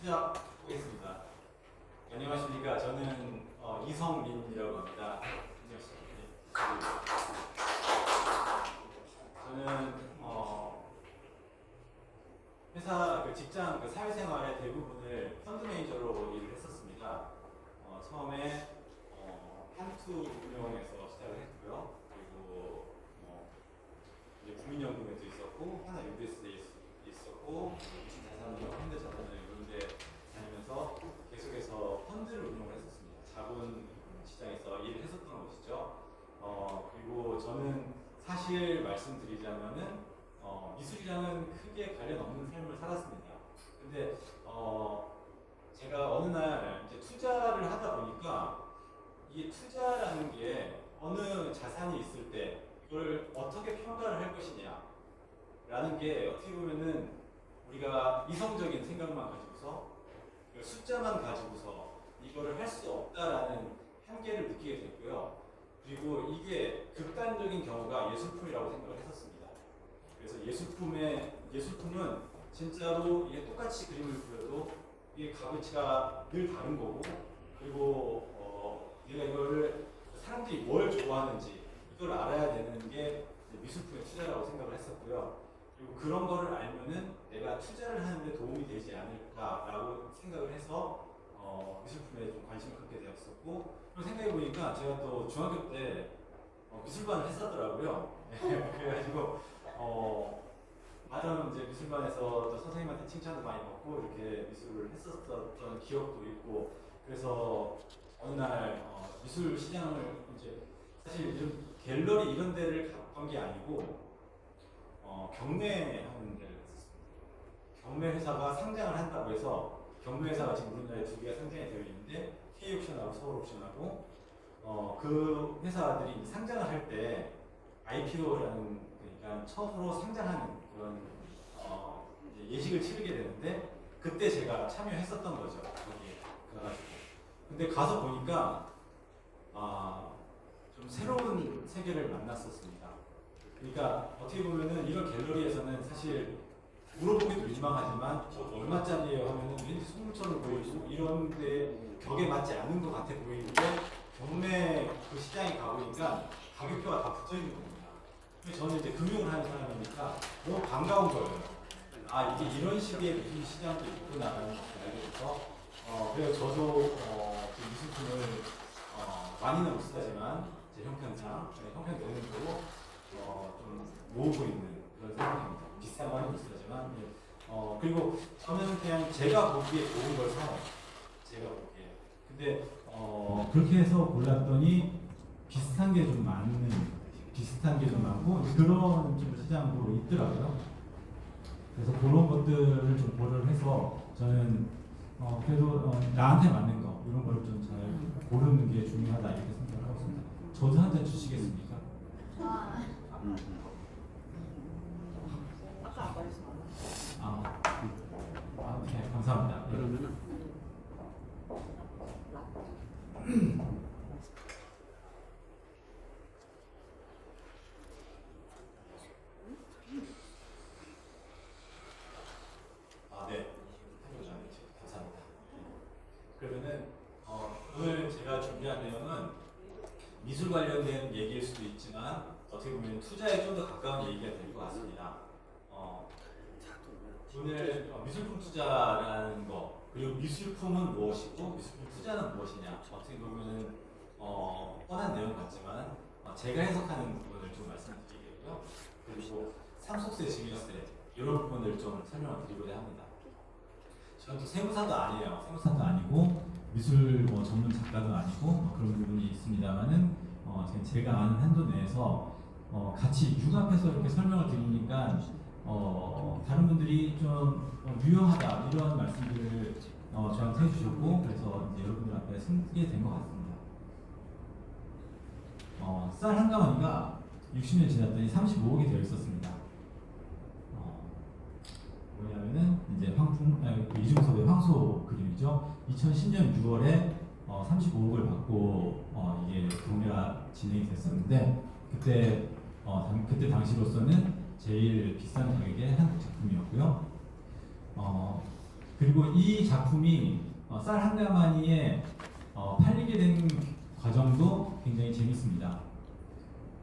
시작하겠습니다. 안녕하십니까. 저는 이성민이라고 합니다. 저는 회사 직장 사회생활의 대부분을 펀드 매니저로 일을 했었습니다. 처음에 한투 운영에서 시작을 했고요. 그리고 이제 국민연금에도 있었고 하나 UBS에 있었고 자산운용, 현대자산운용 이런 데 다니면서 계속해서 펀드를 운영을 했었습니다. 자본 시장에서 일을 했었던 것이죠. 그리고 저는 사실 말씀드리자면은 미술이랑은 크게 관련 없는 삶을 살았습니다. 근데 제가 어느 날 이제 투자를 하다 보니까 이 투자라는 게 어느 자산이 있을 때 이걸 어떻게 평가를 할 것이냐 라는 게 어떻게 보면은 우리가 이성적인 생각만 가지고서 숫자만 가지고서 이거를 할 수 없다라는 한계를 느끼게 됐고요. 그리고 이게 극단적인 경우가 예술품이라고 생각을 했었습니다. 그래서 예술품은 진짜로 이게 똑같이 그림을 그려도 이게 값어치가 늘 다른 거고, 그리고 내가 이거를 사람들이 뭘 좋아하는지 이걸 알아야 되는 게 미술품의 투자라고 생각을 했었고요. 그리고 그런 거를 알면은 내가 투자를 하는데 도움이 되지 않을까라고 생각을 해서 미술품에 좀 관심을 갖게 되었었고, 그리고 생각해 보니까 제가 또 중학교 때 미술반을 했었더라고요. 그래가지고 나름 이제 미술반에서 또 선생님한테 칭찬도 많이 받고 이렇게 미술을 했었던 기억도 있고, 그래서 어느 날 미술 시장을 이제 사실 이런 갤러리 이런 데를 갔던 게 아니고 경매하는 데를 갔었습니다. 경매 회사가 상장을 한다고 해서 경매 회사가 지금 우리나라에 두 개가 상장이 되어 있는데 K옥션하고 서울옥션하고 그 회사들이 상장을 할 때 IPO라는 그러니까 처음으로 상장하는 그런 이제 예식을 치르게 되는데 그때 제가 참여했었던 거죠. 거기에 가가지고. 근데 가서 보니까 좀 새로운 세계를 만났었습니다. 그러니까 어떻게 보면은 이런 갤러리에서는 사실 물어보기도 민망하지만 얼마짜리예요 하면은 왠지 속물처럼 보이고 이런데 벽에 맞지 않는 것 같아 보이는데 경매 그 시장에 가보니까 가격표가 다 붙어 있는 겁니다. 저는 이제 금융을 하는 사람이니까 너무 반가운 거예요. 이게 이런 식의 미술 시장도 있구나라는 것을 알게 돼서 그래서 저도 그 미술품을 많이는 못 쓰지만 제 형편상 형편되는 대로 좀 모으고 있는 그런 상황입니다. 비싼 거 아니고 쓰지만 그리고 저는 그냥 제가 보기에 좋은 걸 사요. 제가 보기에. 근데 그렇게 해서 골랐더니 비슷한 게 좀 많고 그런 좀 시장도 있더라고요. 그래서 그런 것들을 좀 고려를 해서 저는 그래도 나한테 맞는 거 이런 걸 좀 잘 고르는 게 중요하다 이렇게 생각을 하고 있습니다. 저도 한 잔 주시겠습니까? 아까 말씀 안 하셨어요. 네, 감사합니다. 그러면은 네. 감사합니다. 그러면은 오늘 제가 준비한 내용은 미술 관련된 얘기일 수도 있지만 어떻게 보면 투자에 좀 더 가까운 얘기가 될 것 같습니다. 오늘 미술품 투자라는 거 그리고 미술품은 무엇이고 미술품 투자는 무엇이냐 어떻게 보면은 뻔한 내용 같지만 제가 해석하는 부분을 좀 말씀드리겠고요. 그리고 상속세, 증여세 이런 부분을 좀 설명을 드리고자 합니다. 저는 또 세무사도 아니에요. 세무사도 아니고 미술 전문 작가도 아니고 그런 부분이 있습니다만은 제가 아는 한도 내에서 같이 융합해서 이렇게 설명을 드리니까 다른 분들이 좀 유용하다 이런 말씀들을 저한테 해주셨고 그래서 이제 여러분들 앞에 쓰게 된 것 같습니다. 쌀 한 가마니가 60년 지났더니 35억이 되어 있었습니다. 뭐냐면은 이제 이중섭의 황소 그림이죠. 2010년 6월에 35억을 받고 이게 경매가 진행이 됐었는데 그때 당시로서는 제일 비싼 가격의 한국 제품이었고요. 그리고 이 작품이 쌀 한 가마니에 팔리게 된 과정도 굉장히 재밌습니다.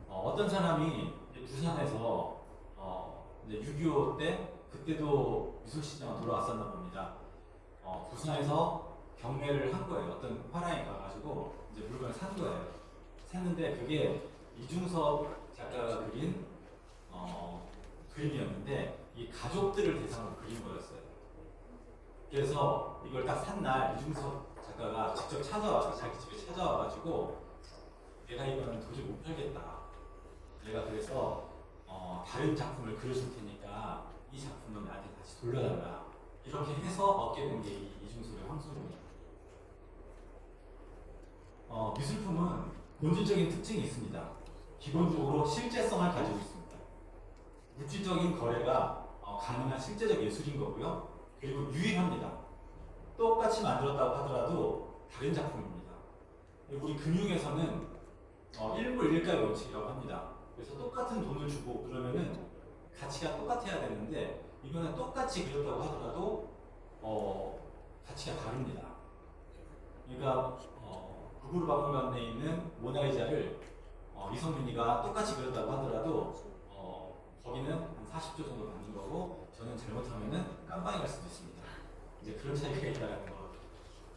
어떤 사람이 이제 부산에서 이제 6.25 때 그때도 미술시장을 돌아왔었나 봅니다. 부산에서 경매를 한 거예요. 어떤 화랑이 가가지고 이제 물건을 산 거예요. 샀는데 그게 이중섭 작가가 그린 그림이었는데 이 가족들을 대상으로 그린 거였어요. 그래서 이걸 딱 산 날 이중섭 작가가 직접 찾아와서 자기 집에 찾아와가지고 내가 이거는 도저히 못 팔겠다. 내가 그래서 다른 작품을 그려줄 테니까 이 작품은 나한테 다시 돌려달라. 이렇게 해서 얻게 된 게 이중섭의 황소룡이에요. 미술품은 본질적인 특징이 있습니다. 기본적으로 실제성을 가지고 있습니다. 물질적인 거래가 가능한 실제적 예술인 거고요. 그리고 유일합니다. 똑같이 만들었다고 하더라도 다른 작품입니다. 우리 금융에서는 일물일가의 원칙이라고 합니다. 그래서 똑같은 돈을 주고 그러면은 가치가 똑같아야 되는데 이거는 똑같이 그렸다고 하더라도 가치가 다릅니다. 그러니까 루브르 박물관에 있는 모나리자를 이성균이가 똑같이 그렸다고 하더라도 거기는 한 40조 정도 받는 거고 저는 잘못하면은 깜빵이 갈 수도 있습니다. 이제 그런 차이가 있다는 거.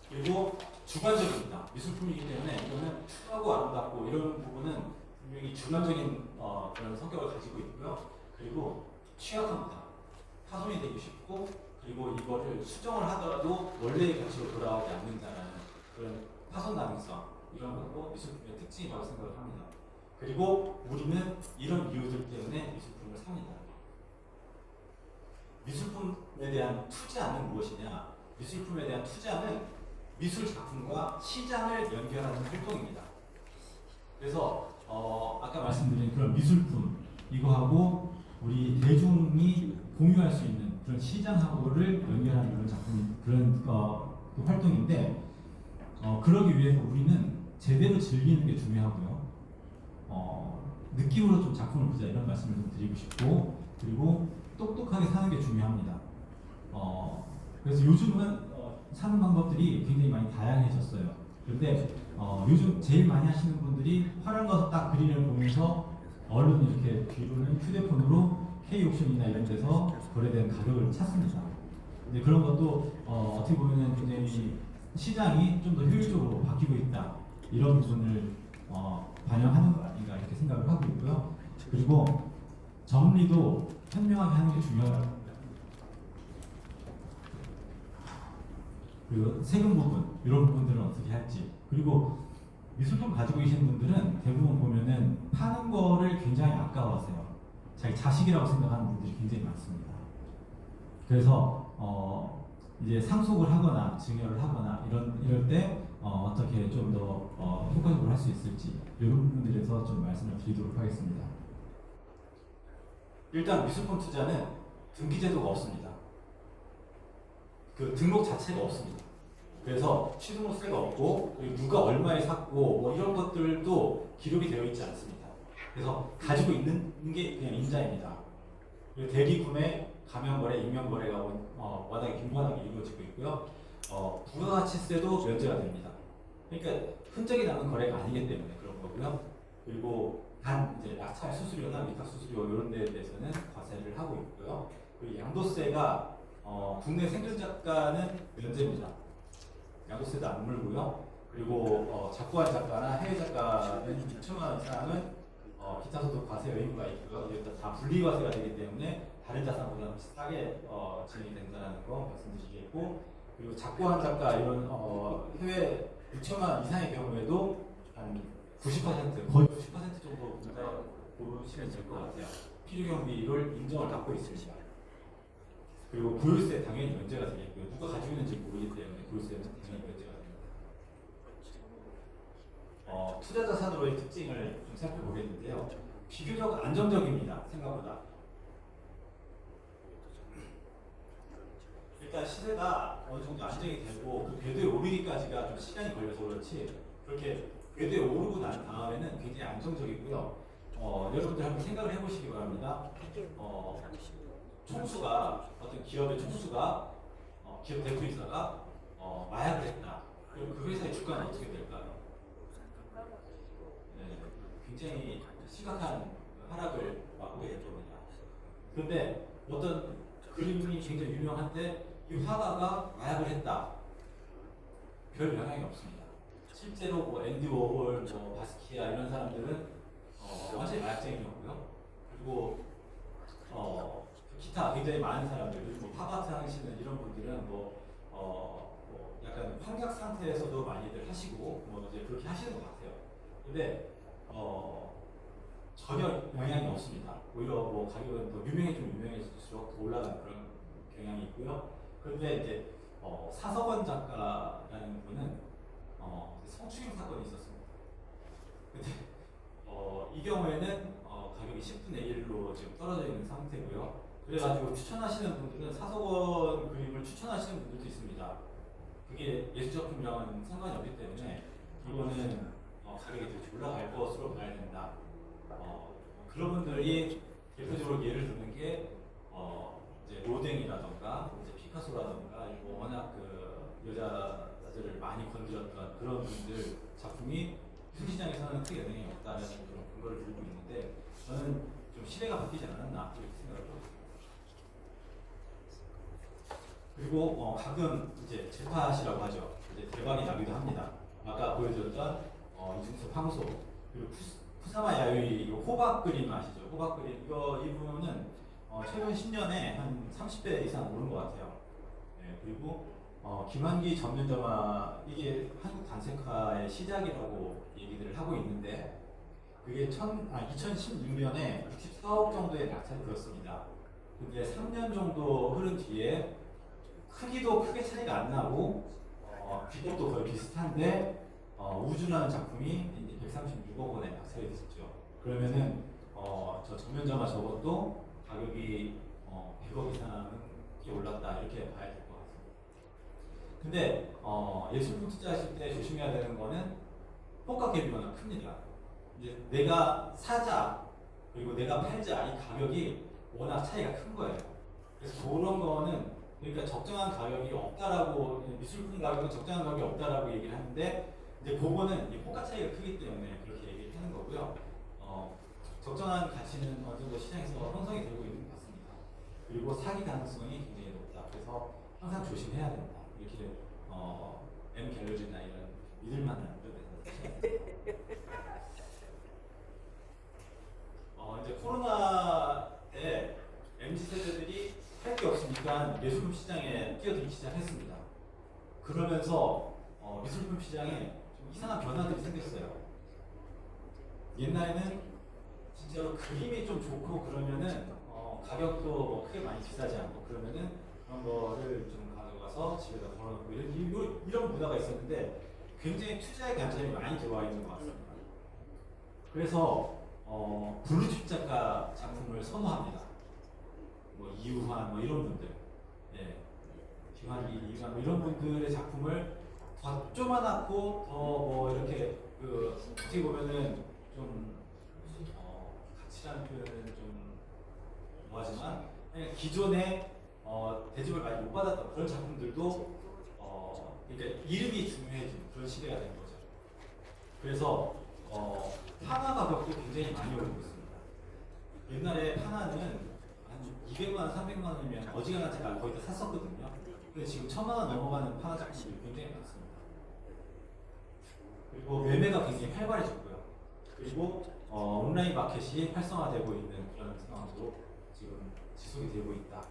그리고 주관적입니다. 미술품이기 때문에 이거는 푸르고 아름답고 이런 부분은 분명히 주관적인 그런 성격을 가지고 있고요. 그리고 취약합니다. 파손이 되기 쉽고 그리고 이거를 수정을 하더라도 원래의 가치로 돌아오지 않는다는 그런 파손 가능성 이런 것도 미술품의 특징이라고 생각을 합니다. 그리고 우리는 이런 이유들 때문에 미술품을 삽니다. 미술품에 대한 투자는 무엇이냐? 미술품에 대한 투자는 미술 작품과 시장을 연결하는 활동입니다. 그래서 아까 말씀드린 그런 미술품 이거하고 우리 대중이 공유할 수 있는 그런 시장하고를 연결하는 그런 작품 그런 그 활동인데 그러기 위해서 우리는 제대로 즐기는 게 중요하고요. 느낌으로 좀 작품을 보자 이런 말씀을 좀 드리고 싶고 그리고 똑똑하게 사는 게 중요합니다. 그래서 요즘은 사는 방법들이 굉장히 많이 다양해졌어요. 그런데 요즘 제일 많이 하시는 분들이 화랑 가서 딱 그림을 보면서 얼른 이렇게 뒤로는 휴대폰으로 K옥션이나 이런 데서 거래된 가격을 찾습니다. 근데 그런 것도 어떻게 보면 굉장히 시장이 좀 더 효율적으로 바뀌고 있다. 이런 부분을 반영하는 거 아닌가 이렇게 생각을 하고 있고요. 그리고 정리도 현명하게 하는 게 중요합니다. 그리고 세금 부분 이런 부분들은 어떻게 할지 그리고 미술품 가지고 계신 분들은 대부분 보면은 파는 거를 굉장히 아까워하세요. 자기 자식이라고 생각하는 분들이 굉장히 많습니다. 그래서 이제 상속을 하거나 증여를 하거나 이럴 때 어떻게 좀 더 효과적으로 할 수 있을지 이런 부분들에서 좀 말씀을 드리도록 하겠습니다. 일단 미술품 투자는 등기제도가 없습니다. 그 등록 자체가 없습니다. 그래서 취등록세가 없고 그리고 누가 얼마에 샀고 뭐 이런 것들도 기록이 되어 있지 않습니다. 그래서 가지고 있는 게 그냥 인자입니다. 그리고 대리구매, 가면거래, 익명거래가 워낙에 빈번하게 이루어지고 있고요. 부가가치세도 면제가 됩니다. 그러니까 흔적이 남는 거래가 아니기 때문에 그런 거고요. 그리고 단 이제 낙찰 수수료나 위탁 수수료 이런 데에 대해서는 과세를 하고 있고요. 그리고 양도세가 국내 생존 작가는 면제입니다. 양도세도 안 물고요. 그리고 작고한 작가나 해외 작가는 6천만 원 이상은 기타 소득 과세 의무가 있고요. 이게 다 분리과세가 되기 때문에 다른 자산보다 싸게 진행이 된다는 거 말씀드리겠고, 그리고 작고한 작가 이런 해외 6천만 원 이상의 경우에도 한 90% 거의 90% 정도 보시면 될 것 같아요. 필요경비를 인정을 받고 있습니다. 그리고 보유세 당연히 면제가 되겠고요. 누가 가지고 있는지 모르기 때문에 보유세는 당연히 면제가 됩니다. 투자 자산으로의 특징을 좀 살펴보겠는데요. 비교적 안정적입니다. 생각보다. 일단 시세가 어느 정도 안정이 되고 그 궤도에 오르기까지가 좀 시간이 걸려서 그렇지 그렇게 궤도에 오르고 난 다음에는 굉장히 안정적이고요. 여러분들 한번 생각을 해보시기 바랍니다. 총수가 어떤 기업의 총수가 기업 대표이사가 마약을 했다. 그럼 그 회사의 주가는 어떻게 될까요? 네, 굉장히 심각한 하락을 맛보게 될 겁니다. 그런데 어떤 그림이 굉장히 유명한데 이 화가가 마약을 했다. 별 영향이 없습니다. 실제로 뭐 앤디 워홀, 뭐 바스키아 이런 사람들은 완전히 마약쟁이였고요. 그리고 기타 굉장히 많은 사람들, 뭐 파바트 하시는 이런 분들은 뭐 약간 환각 상태에서도 많이들 하시고 뭐 이제 그렇게 하시는 것 같아요. 근데 전혀 영향이 없습니다. 오히려 뭐 가격은 더 유명해질수록 더 올라가는 그런 경향이 있고요. 그런데 이제 사석원 작가라는 분은 성추행 사건이 있었습니다. 근데 이 경우에는 가격이 10분의 1로 지금 떨어져 있는 상태고요. 그래가지고 추천하시는 분들은 사석원 그림을 추천하시는 분들도 있습니다. 그게 예술작품이랑은 상관이 없기 때문에 이거는 가격이 더 올라갈 것으로 봐야 된다. 그런 분들이 대표적으로 예를 드는 게 이제 로댕이라던가 이제 피카소라던가 뭐 워낙 그 여자들을 많이 건드렸던 그런 분들 작품이 미술시장에서는 크게 영향이 없다는 그런 근거를 들고 있는데 저는 좀 시대가 바뀌지 않았나 이렇게 생각을 합니다. 그리고 가끔 이제 재팟이라고 하죠. 이제 대박이 나기도 합니다. 아까 보여드렸던 이중섭 황소 그리고 푸사마 야유이 호박 그림 아시죠? 호박 그림 이 부분은 최근 10년에 한 30배 이상 오른 것 같아요. 네, 그리고 김한기 전면점화 이게 한국 단색화의 시작이라고 얘기들을 하고 있는데 그게 2016년에 64억 정도의 낙찰이 되었습니다. 근데 3년 정도 흐른 뒤에 크기도 크게 차이가 안 나고 비법도 거의 비슷한데 우주라는 작품이 이제 136억 원에 낙찰이 됐죠. 그러면은 저 전면점화 저것도 가격이 100억 이상은 올랐다 이렇게 봐야 될 것 같습니다. 근데 예술품 투자하실 때 조심해야 되는 거는 호가 갭이 워낙 큽니다. 이제 내가 사자 그리고 내가 팔자 이 가격이 워낙 차이가 큰 거예요. 그래서 그런 거는 그러니까 적정한 가격이 없다라고 미술품 가격은 적정한 가격이 없다라고 얘기를 하는데 이제 그거는 호가 차이가 크기 때문에 그렇게 얘기를 하는 거고요. 적정한 가치는 어느 정도 시장에서 형성이 되고 있는 것 같습니다. 그리고 사기 가능성이 굉장히 높다. 그래서 항상 조심해야 된다. 이렇게 M 갤러리나 이런 믿을만한 데서 이제 코로나 때 MZ 세대들이 할 게 없으니까 예술품 시장에 뛰어들기 시작했습니다. 그러면서 미술품 시장에 좀 이상한 변화들이 생겼어요. 옛날에는 진짜로 그림이 좀 좋고 그러면은 가격도 뭐 크게 많이 비싸지 않고 그러면은 그런 거를 좀 가져가서 집에다 걸어놓고 이런 문화가 있었는데 굉장히 투자의 관점이 많이 들어와 있는 것 같습니다. 그래서 블루칩 작가 작품을 선호합니다. 뭐 이유환 뭐 이런 분들, 예, 김한기, 이유환 뭐 이런 분들의 작품을 더 쪼만하고 더 뭐 이렇게 그 어떻게 보면은 좀 가치라는 표현은 좀 뭐하지만 기존에 대접을 많이 못 받았던 그런 작품들도 그러니까 이름이 중요해진 그런 시대가 된 거죠. 그래서 판화 가격도 굉장히 많이 오르고 있습니다. 옛날에 판화는 한 200만 원, 300만 원이면 어지간한 제가 거의 다 샀었거든요. 근데 지금 1000만 원 넘어가는 판화 작품들이 굉장히 많습니다. 그리고 매매가 굉장히 활발해졌고요. 그리고 온라인 마켓이 활성화되고 있는 그런 상황으로 지금 지속이 되고 있다.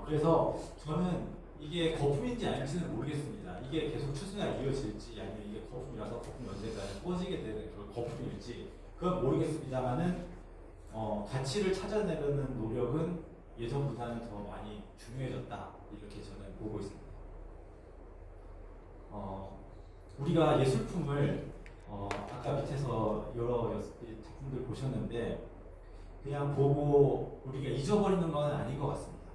그래서 저는 이게 거품인지 아닌지는 모르겠습니다. 이게 계속 추세가 이어질지 아니면 이게 거품이라서 거품 언젠가는 꺼지게 되는 그런 거품일지 그건 모르겠습니다만은 가치를 찾아내려는 노력은 예전보다는 더 많이 중요해졌다 이렇게 저는 보고 있습니다. 우리가 예술품을 아까 밑에서 여러 작품들 보셨는데 그냥 보고 우리가 잊어버리는 건 아닌 것 같습니다.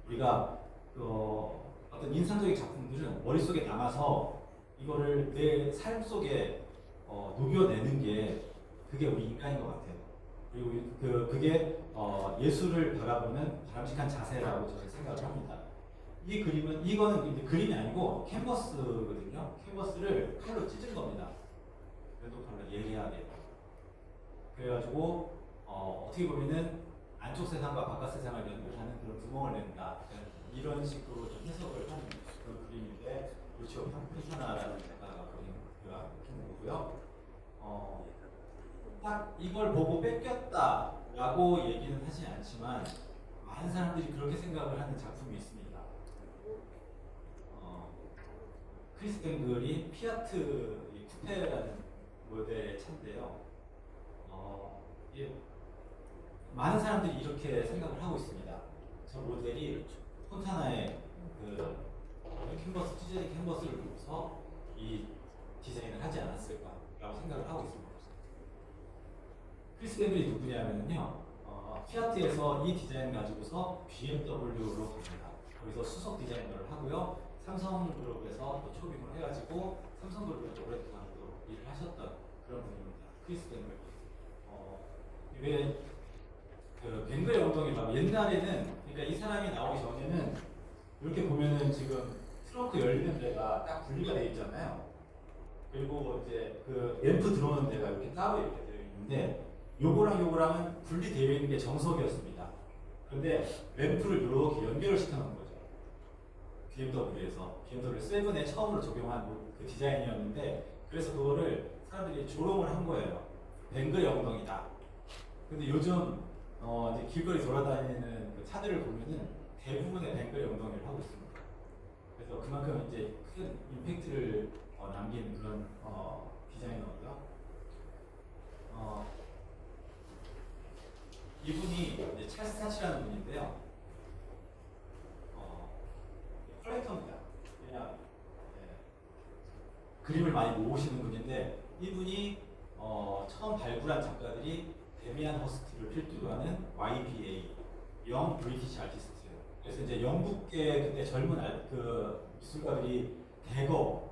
우리가 어떤 인상적인 작품들은 머릿속에 남아서 이거를 내 삶 속에 녹여내는 게 그게 우리 인간인 것 같아요. 그리고 그게 예술을 바라보는 바람직한 자세라고 저는 생각을 합니다. 이 그림은 이거는 이제 그림이 아니고 캔버스거든요. 캔버스를 칼로 찢은 겁니다. 왼쪽 칼로 예리하게. 그래가지고 어떻게 보면은 안쪽 세상과 바깥 세상을 연결하는 그런 구멍을 낸다. 이런 식으로 좀 해석을 하는 그런 그림인데 루치오 폰타나라는 작가가 그린 거고요. 딱 이걸 보고 뺏겼다라고 얘기는 하지 않지만 많은 사람들이 그렇게 생각을 하는 작품이 있습니다. 크리스 뱅글이 피아트 쿠페라는 모델의 차인데요. 예, 많은 사람들이 이렇게 생각을 하고 있습니다. 저 모델이 폰타나의 그 캔버스, 찢어진 캔버스를 보고서 이 디자인을 하지 않았을까라고 생각을 하고 있습니다. 크리스 뱅글이 누구냐면요, 피아트에서 이 디자인 가지고서 BMW로 갑니다. 거기서 수석 디자이너를 하고요, 삼성그룹에서 또 초빙을 해가지고 삼성그룹에서 오랫동안 또 일을 하셨던 그런 분입니다. 크리스 뱅글. 왜그 뱅글의 엉덩이 막 옛날에는, 그러니까 이 사람이 나오기 전에는 이렇게 보면은 지금 트렁크 열리는 데가 딱 분리가 되어 있잖아요. 그리고 이제 그 램프 들어오는 데가 이렇게 따로 이렇게 되어 있는데 요거랑 요거랑은 분리되어 있는 게 정석이었습니다. 그런데 램프를 이렇게 연결을 시켜놓은 거죠. BMW에서 BMW 7에 처음으로 적용한 그 디자인이었는데, 그래서 그거를 사람들이 조롱을 한 거예요. 뱅글의 엉덩이다. 근데 요즘 이제 길거리 돌아다니는 그 차들을 보면은 대부분의 뱅글의 엉덩이를 하고 있습니다. 그래서 그만큼 이제 큰 임팩트를 남긴 그런 디자이너고요. 이분이 이제 찰스 사치라는 분인데요. 컬렉터입니다. 그냥 그림을 많이 모으시는 분인데, 이분이 처음 발굴한 작가들이 데미안 허스트를 필두로 하는 YBA, 영 브리티시 아티스트. 그래서 이제 영국계 그때 젊은 그 미술가들이 대거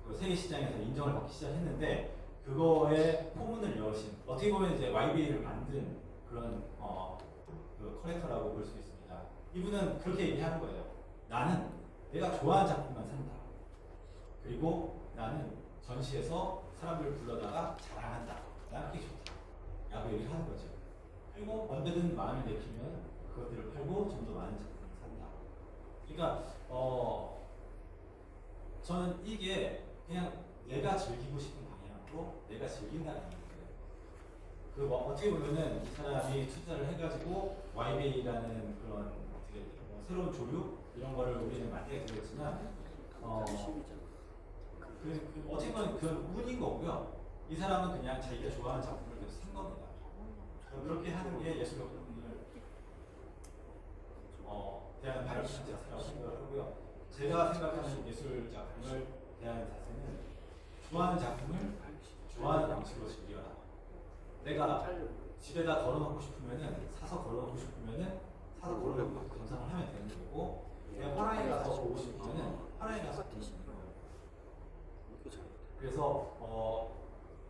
그 세계 시장에서 인정을 받기 시작했는데, 그거에 포문을 여신, 어떻게 보면 이제 YBA를 만든 그런 그 컬렉터라고 볼 수 있습니다. 이분은 그렇게 얘기하는 거예요. 나는 내가 좋아하는 작품만 산다. 그리고 나는 전시에서 사람들을 불러다가 자랑한다. 나는 그게 좋다. 라고 얘기를 하는 거죠. 그리고 언제든 마음을 내키면 그것들을 팔고 좀 더 많은 작품을 산다. 그러니까 저는 이게 그냥 내가 즐기고 싶은 방향으로 내가 즐긴다는 거예요. 그 어떻게 보면은 이 사람이 투자를 해가지고 YBA라는 그런 어떻게 새로운 조류 이런 거를 우리는 만들게 되겠지만 어떻게 보면 그건 운인 거고요. 이 사람은 그냥 자기가 좋아하는 작품을 계속 산 겁니다. 그렇게 하는 게 예술 작품을 대하는 발전 자세라고 생각을 하고요. 제가 생각하는 예술 작품을 대하는 자세는 좋아하는 작품을 좋아하는 방식으로 즐겨라. 내가 집에다 걸어놓고 싶으면은 사서 걸어놓고 싶으면은 사서 걸어놓고 감상을 하면 되는 거고, 내가 화랑에 가서 보고 싶으면은 화랑에 가서 보는 거예요. 그래서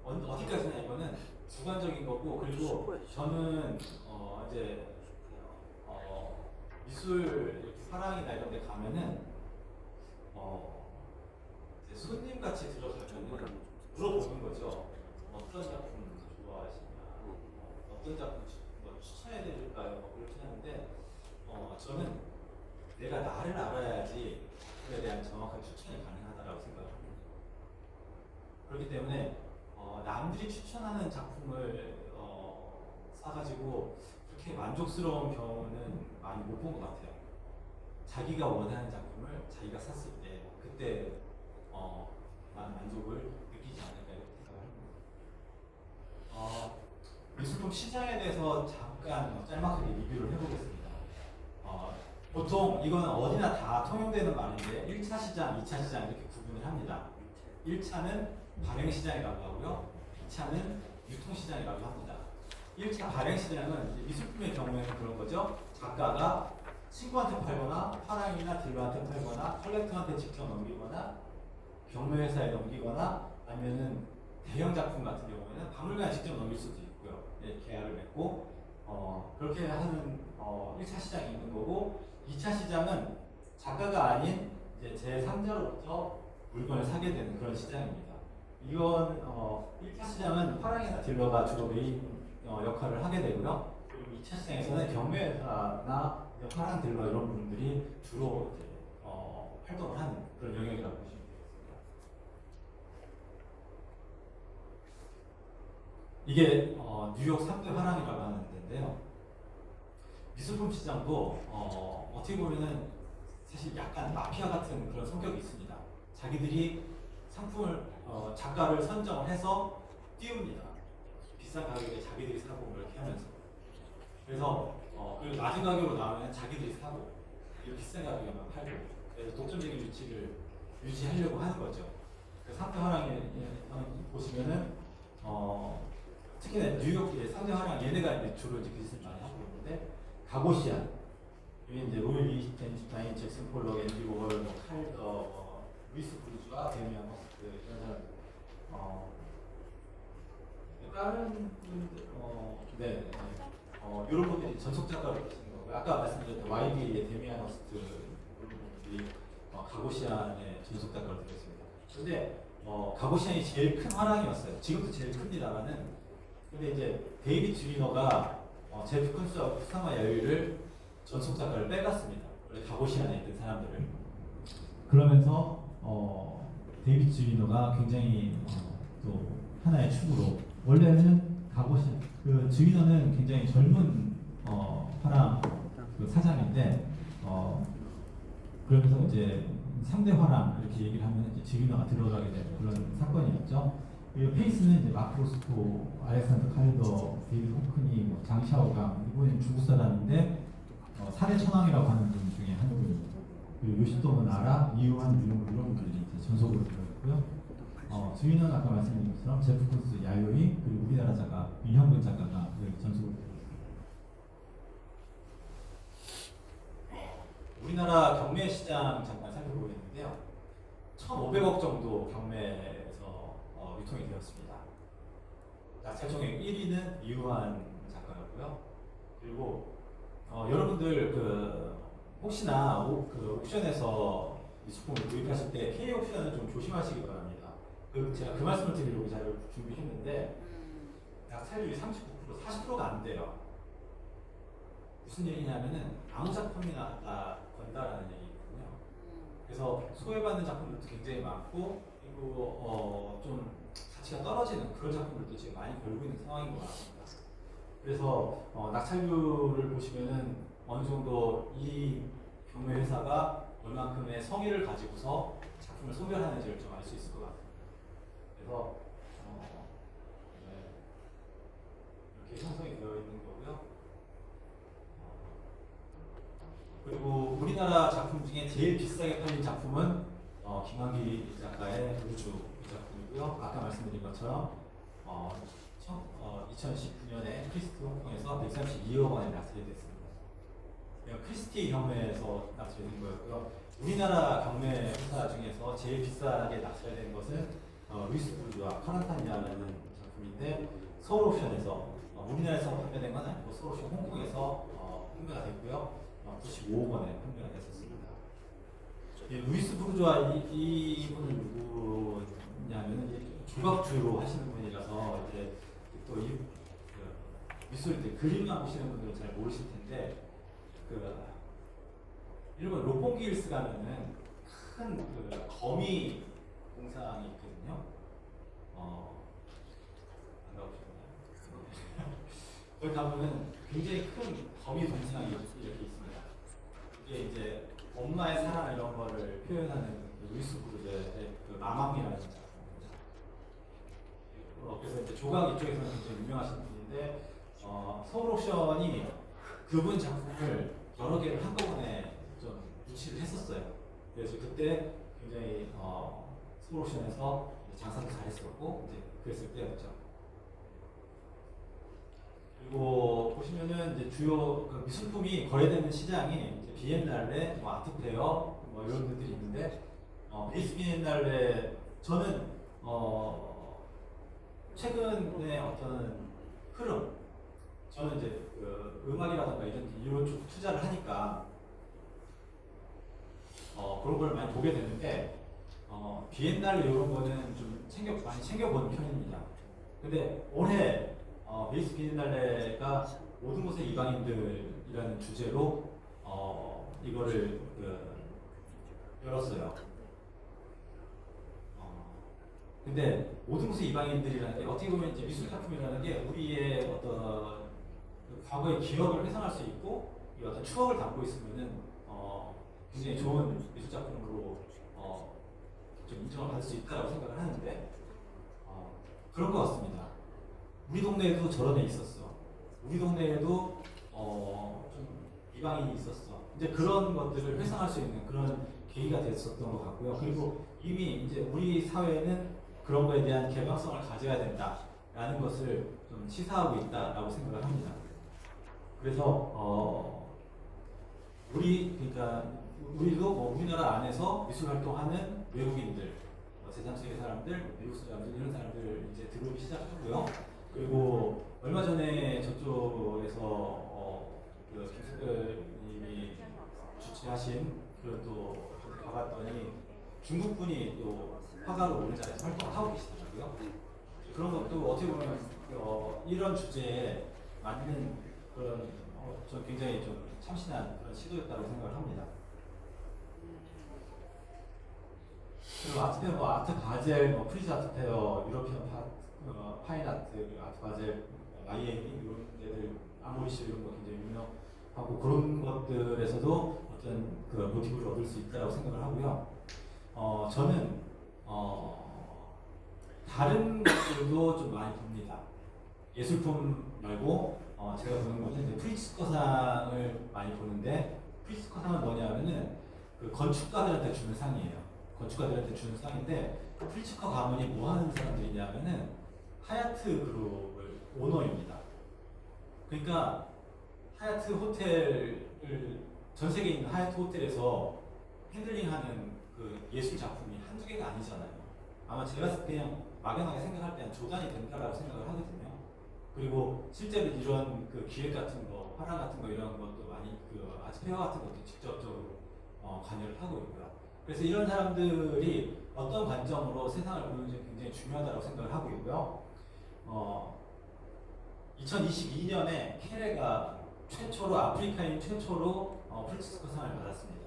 어디까지나 이거는 주관적인 거고, 그리고 저는 이제 미술 화랑이나 이런 데 가면은 이제 손님 같이 들어가면은 물어보는 거죠. 어떤 작품 좋아하시냐, 어떤 작품 추천해 드릴까요? 그렇게 하는데 저는 내가 나를 알아야지 그에 대한 정확한 추천이 가능하다고 생각합니다. 그렇기 때문에 남들이 추천하는 작품을 사가지고 그렇게 만족스러운 경우는 많이 못 본 것 같아요. 자기가 원하는 작품을 자기가 샀을 때 그때 만족을 느끼지 않을까 이렇게 생각합니다. 미술품 시장에 대해서 잠깐 짤막하게 리뷰를 해보겠습니다. 보통 이건 어디나 다 통용되는 말인데 1차 시장, 2차 시장 이렇게 구분을 합니다. 1차는 발행시장이라고 하고요, 2차는 유통시장이라고 합니다. 1차 발행시장은 미술품의 경우에는 그런 거죠. 작가가 친구한테 팔거나 화랑이나 딜러한테 팔거나 컬렉터한테 직접 넘기거나 경매회사에 넘기거나 아니면은 대형 작품 같은 경우에는 박물관에 직접 넘길 수도 있고요. 네, 계약을 맺고 그렇게 하는 1차 시장이 있는 거고, 2차 시장은 작가가 아닌 이제 제3자로부터 물건을 사게 되는 그런 시장입니다. 이건 1차 시장은 화랑이나 딜러가 주로 메인 역할을 하게 되고요. 그리고 2차 시장에서는 경매회사나 이제 화랑 딜러 이런 분들이 주로 이제, 활동을 하는 그런 영역이라고 보시면 되겠습니다. 이게 뉴욕 3대 화랑이라고 하는 데인데요. 미술품 시장도 어떻게 보면은 사실 약간 마피아 같은 그런 성격이 있습니다. 자기들이 상품을 작가를 선정을 해서 띄웁니다. 비싼 가격에 자기들이 사고 이렇게 하면서. 그래서 그리고 낮은 가격으로 나오면 자기들이 사고 그리고 비싼 가격에만 팔고 그래서 독점적인 위치를 유지하려고 하는 거죠. 그 3대 화랑에 보시면은 특히나 뉴욕의 3대 화랑 얘네가 이제 주로 이제 비즈니스를 많이 하고 있는데 가고시안 이게 이제 로이 리히텐슈타인, 잭슨 폴럭, 앤디 워홀, 칼더, 루이스 브루즈와 데미안 허스트 이런 사람들. 다른 분들, 이런 분들이 전속 작가로 계시는 거고요. 아까 말씀드렸던 YB의 데미안 허스트 이런 분들이 가고시안의 전속 작가로 되겠습니다. 근데 가고시안이 제일 큰 화랑이었어요. 지금도 제일 큽니다만은. 근데 이제 데이비드 주리너가 제프 쿤스와 쿠사마 야유를 전속 작가를 빼갔습니다. 원래 가고시안에 있던 사람들을. 그러면서 데이비드 주리너가 굉장히 또 하나의 축으로 원래는 가고시안 그 주리너는 굉장히 젊은 화랑 그 사장인데 그러면서 이제 3대 화랑 이렇게 얘기를 하면 이제 주리너가 들어가게 된 그런 사건이었죠. 그리고 페이스는 이제 마크 로스코, 알렉산더 칼더, 데이비드 호크니, 뭐 장샤오강 이분은 중국 사람인데 사대 천왕이라고 하는 분 중에 한 분입니다. 그리고 요시토모 나라, 이유한 이런 분들이 이제 전속으로 들어있고요. 주인은 아까 말씀드린 것처럼 제프 쿤스, 야요이 그리고 우리나라 작가 윤형근 작가가 여기 전속으로 들어있습니다. 우리나라 경매 시장 잠깐 살펴보겠는데요. 1,500억 정도 경매에서 유통이 되었습니다. 낙찰 총액 1위는 이유한 작가였고요. 그리고 여러분들 혹시나 옥션에서 미술품을 구입하실 때 K 옥션은 좀 조심하시기 바랍니다. 제가 그 말씀을 드리려고 자료를 준비했는데 낙찰률이 39%, 40%가 안 돼요. 무슨 얘기냐면은 아무 작품이나 다 건다라는 얘기거든요. 그래서 소외받는 작품들도 굉장히 많고 그리고 좀 가치가 떨어지는 그런 작품들도 지금 많이 걸고 있는 상황인 것 같습니다. 그래서 낙찰률을 보시면은 어느 정도 이 경매 회사가 얼만큼의 성의를 가지고서 작품을 소멸하는지를 좀 알 수 있을 것 같습니다. 그래서 이렇게 형성이 되어 있는 거고요. 그리고 우리나라 작품 중에 제일 비싸게 팔린 작품은 김환기 작가의 우주 작품이고요. 아까 말씀드린 것처럼 2019년에 크리스티 홍콩에서 132억 원에 낙찰이 됐습니다. 크리스티 경매에서 낙찰된 거였고요. 우리나라 경매 회사 중에서 제일 비싸게 낙찰된 것은 루이스 브루즈와 카란타니아라는 작품인데 서울 옥션에서 우리나라에서 판매된 건 아니고 서울 옥션 홍콩에서 판매가 됐고요. 95억 원에 판매가 됐었습니다. 루이스 브루즈와 이분은 누구냐면 조각주로 하시는 분이라서 이제 또 미술 때 그림만 보시는 분들은 잘 모르실 텐데 일본 롭pongi hills 가면은 큰 거미 공상이 있거든요. 안 가보셨나요? 거기 가보면 굉장히 큰 거미 동상이 이렇게 있습니다. 이게 이제 엄마의 사랑 이런 거를 표현하는 루이스 브루즈의 마망이라는 작품입니다. 그래서 이제 조각 이쪽에서는 굉장히 유명하신 분인데 서울 옥션이 그분 작품을 여러 개를 한꺼번에 좀 유치를 했었어요. 그래서 그때 굉장히 서울 옥션에서 장사도 잘했었고 이제 그랬을 때였죠. 그리고 보시면은 이제 주요 미술품이 거래되는 시장이 이제 비엔날레, 아트페어 이런 것들이 있는데 베이스 비엔날레 저는 최근에 어떤 흐름 저는 이제 음악이라든가 이런 쪽 투자를 하니까 그런 걸 많이 보게 되는데 비엔날레 이런 거는 좀 많이 챙겨보는 편입니다. 근데 올해 베이스 비엔날레가 모든 곳의 이방인들이라는 주제로 이거를 열었어요. 근데 모든 곳의 이방인들이라는 게 어떻게 보면 이제 미술 작품이라는 게 우리의 어떤 과거의 기억을 회상할 수 있고 이 어떤 추억을 담고 있으면은 굉장히 좋은 미술 작품으로 좀 인정을 받을 수 있다고 생각을 하는데 그런 것 같습니다. 우리 동네에도 저런 애 있었어. 우리 동네에도 좀 이방인이 있었어. 이제 그런 것들을 회상할 수 있는 그런 계기가 됐었던 것 같고요. 그리고 이미 이제 우리 사회는 그런 거에 대한 개방성을 가져야 된다라는 것을 좀 시사하고 있다라고 생각을 합니다. 그래서 그러니까 우리도 뭐 우리나라 안에서 미술 활동하는 외국인들, 제3세계 사람들, 미국 사람들 이런 사람들 이제 들어오기 시작하고요. 그리고 얼마 전에 저쪽에서 김승별님이 주최하신 또 가봤더니 중국 분이 또 화가로 우리나라에서 활동하고 계시더라고요. 그런 것도 어떻게 보면 이런 주제에 맞는 그런 저 굉장히 좀 참신한 그런 시도였다고 생각을 합니다. 그리고 아트페어, 아트 바젤, 프리즈 아트페어, 유러피언 파인 아트, 아트 바젤, 마이애미 이런 데들 아모리시 이런 거 굉장히 유명하고 그런 것들에서도 어떤 그 모티브를 얻을 수 있다고 생각을 하고요. 저는 다른 것들도 좀 많이 봅니다. 예술품 말고 제가 보는 것은 프리츠커상을 많이 보는데 프리츠커상은 뭐냐면은 그 건축가들한테 주는 상이에요. 건축가들한테 주는 상인데 프리츠커 가문이 뭐 하는 사람들이냐면은 하얏트 그룹을 오너입니다. 그러니까 하얏트 호텔을 전 세계에 있는 하얏트 호텔에서 핸들링하는 그 예술 작품이 한두 개가 아니잖아요. 아마 제가 그냥 막연하게 생각할 때는 조단이 된다라고 생각을 하거든요. 그리고 실제로 이런 그 기획 같은 거, 화랑 같은 거 이런 것도 많이 그 아트페어 같은 것도 직접적으로 관여를 하고 있고요. 그래서 이런 사람들이 어떤 관점으로 세상을 보는지 굉장히 중요하다고 생각을 하고 있고요. 2022년에 케레가 아프리카인 최초로 프리츠커상을 받았습니다.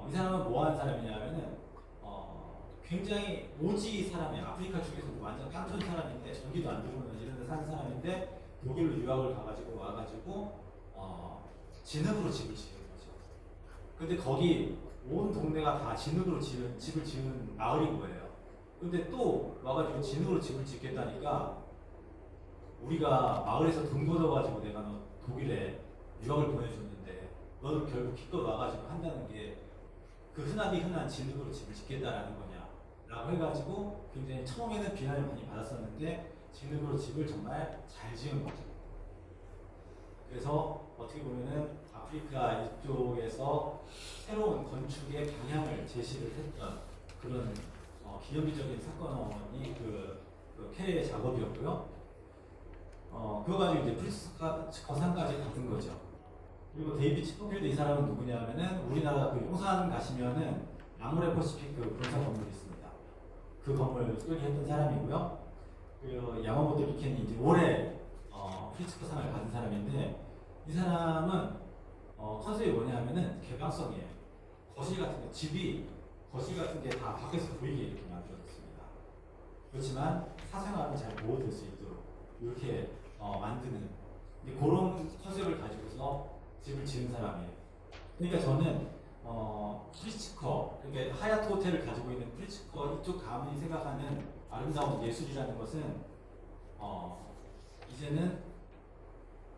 이 사람은 뭐 하는 사람이냐면은 굉장히 오지 사람이에요. 아프리카 중에서도 완전 깡촌 사람인데 전기도 안 들어오는 이런 데 사는 사람인데 독일로 유학을 가가지고 와가지고 진흙으로 집을 지은 거죠. 근데 거기 온 동네가 다 진흙으로 집을 지은 마을인 거예요. 근데 또 와가지고 진흙으로 집을 짓겠다니까 우리가 마을에서 돈 걷어가지고 내가 너 독일에 유학을 보내줬는데 너는 결국 기껏 와가지고 한다는 게 그 흔한 진흙으로 집을 짓겠다라는 거냐 라고 해가지고 굉장히 처음에는 비난을 많이 받았었는데 진흙으로 집을 정말 잘 지은 거죠. 그래서 어떻게 보면은 아프리카 이쪽에서 새로운 건축의 방향을 제시를 했던 그런 기념비적인 사건이 그 케레의 작업이었고요. 그거 가지고 이제 프리츠커상까지 받은 거죠. 그리고 데이비드 치퍼필드 이 사람은 누구냐면은 우리나라 그 용산 가시면은 아모레 퍼시픽 그 본사 건물이 있습니다. 그 건물 설계했던 사람이고요. 그리고 야마모토 리켄이 이제 올해 프리츠커상을 받은 사람인데 이 사람은 컨셉이 뭐냐면은 개방성이에요. 거실 같은 게 거실 같은 게 다 밖에서 보이게 이렇게 만들어졌습니다. 그렇지만 사생활은 잘 보호될 수 있도록 이렇게 만드는 그런 컨셉을 가지고서 집을 지은 사람이에요. 그러니까 저는 프리츠커, 그러니까 하얏트 호텔을 가지고 있는 프리츠커 이쪽 가문이 생각하는 아름다운 예술이라는 것은 이제는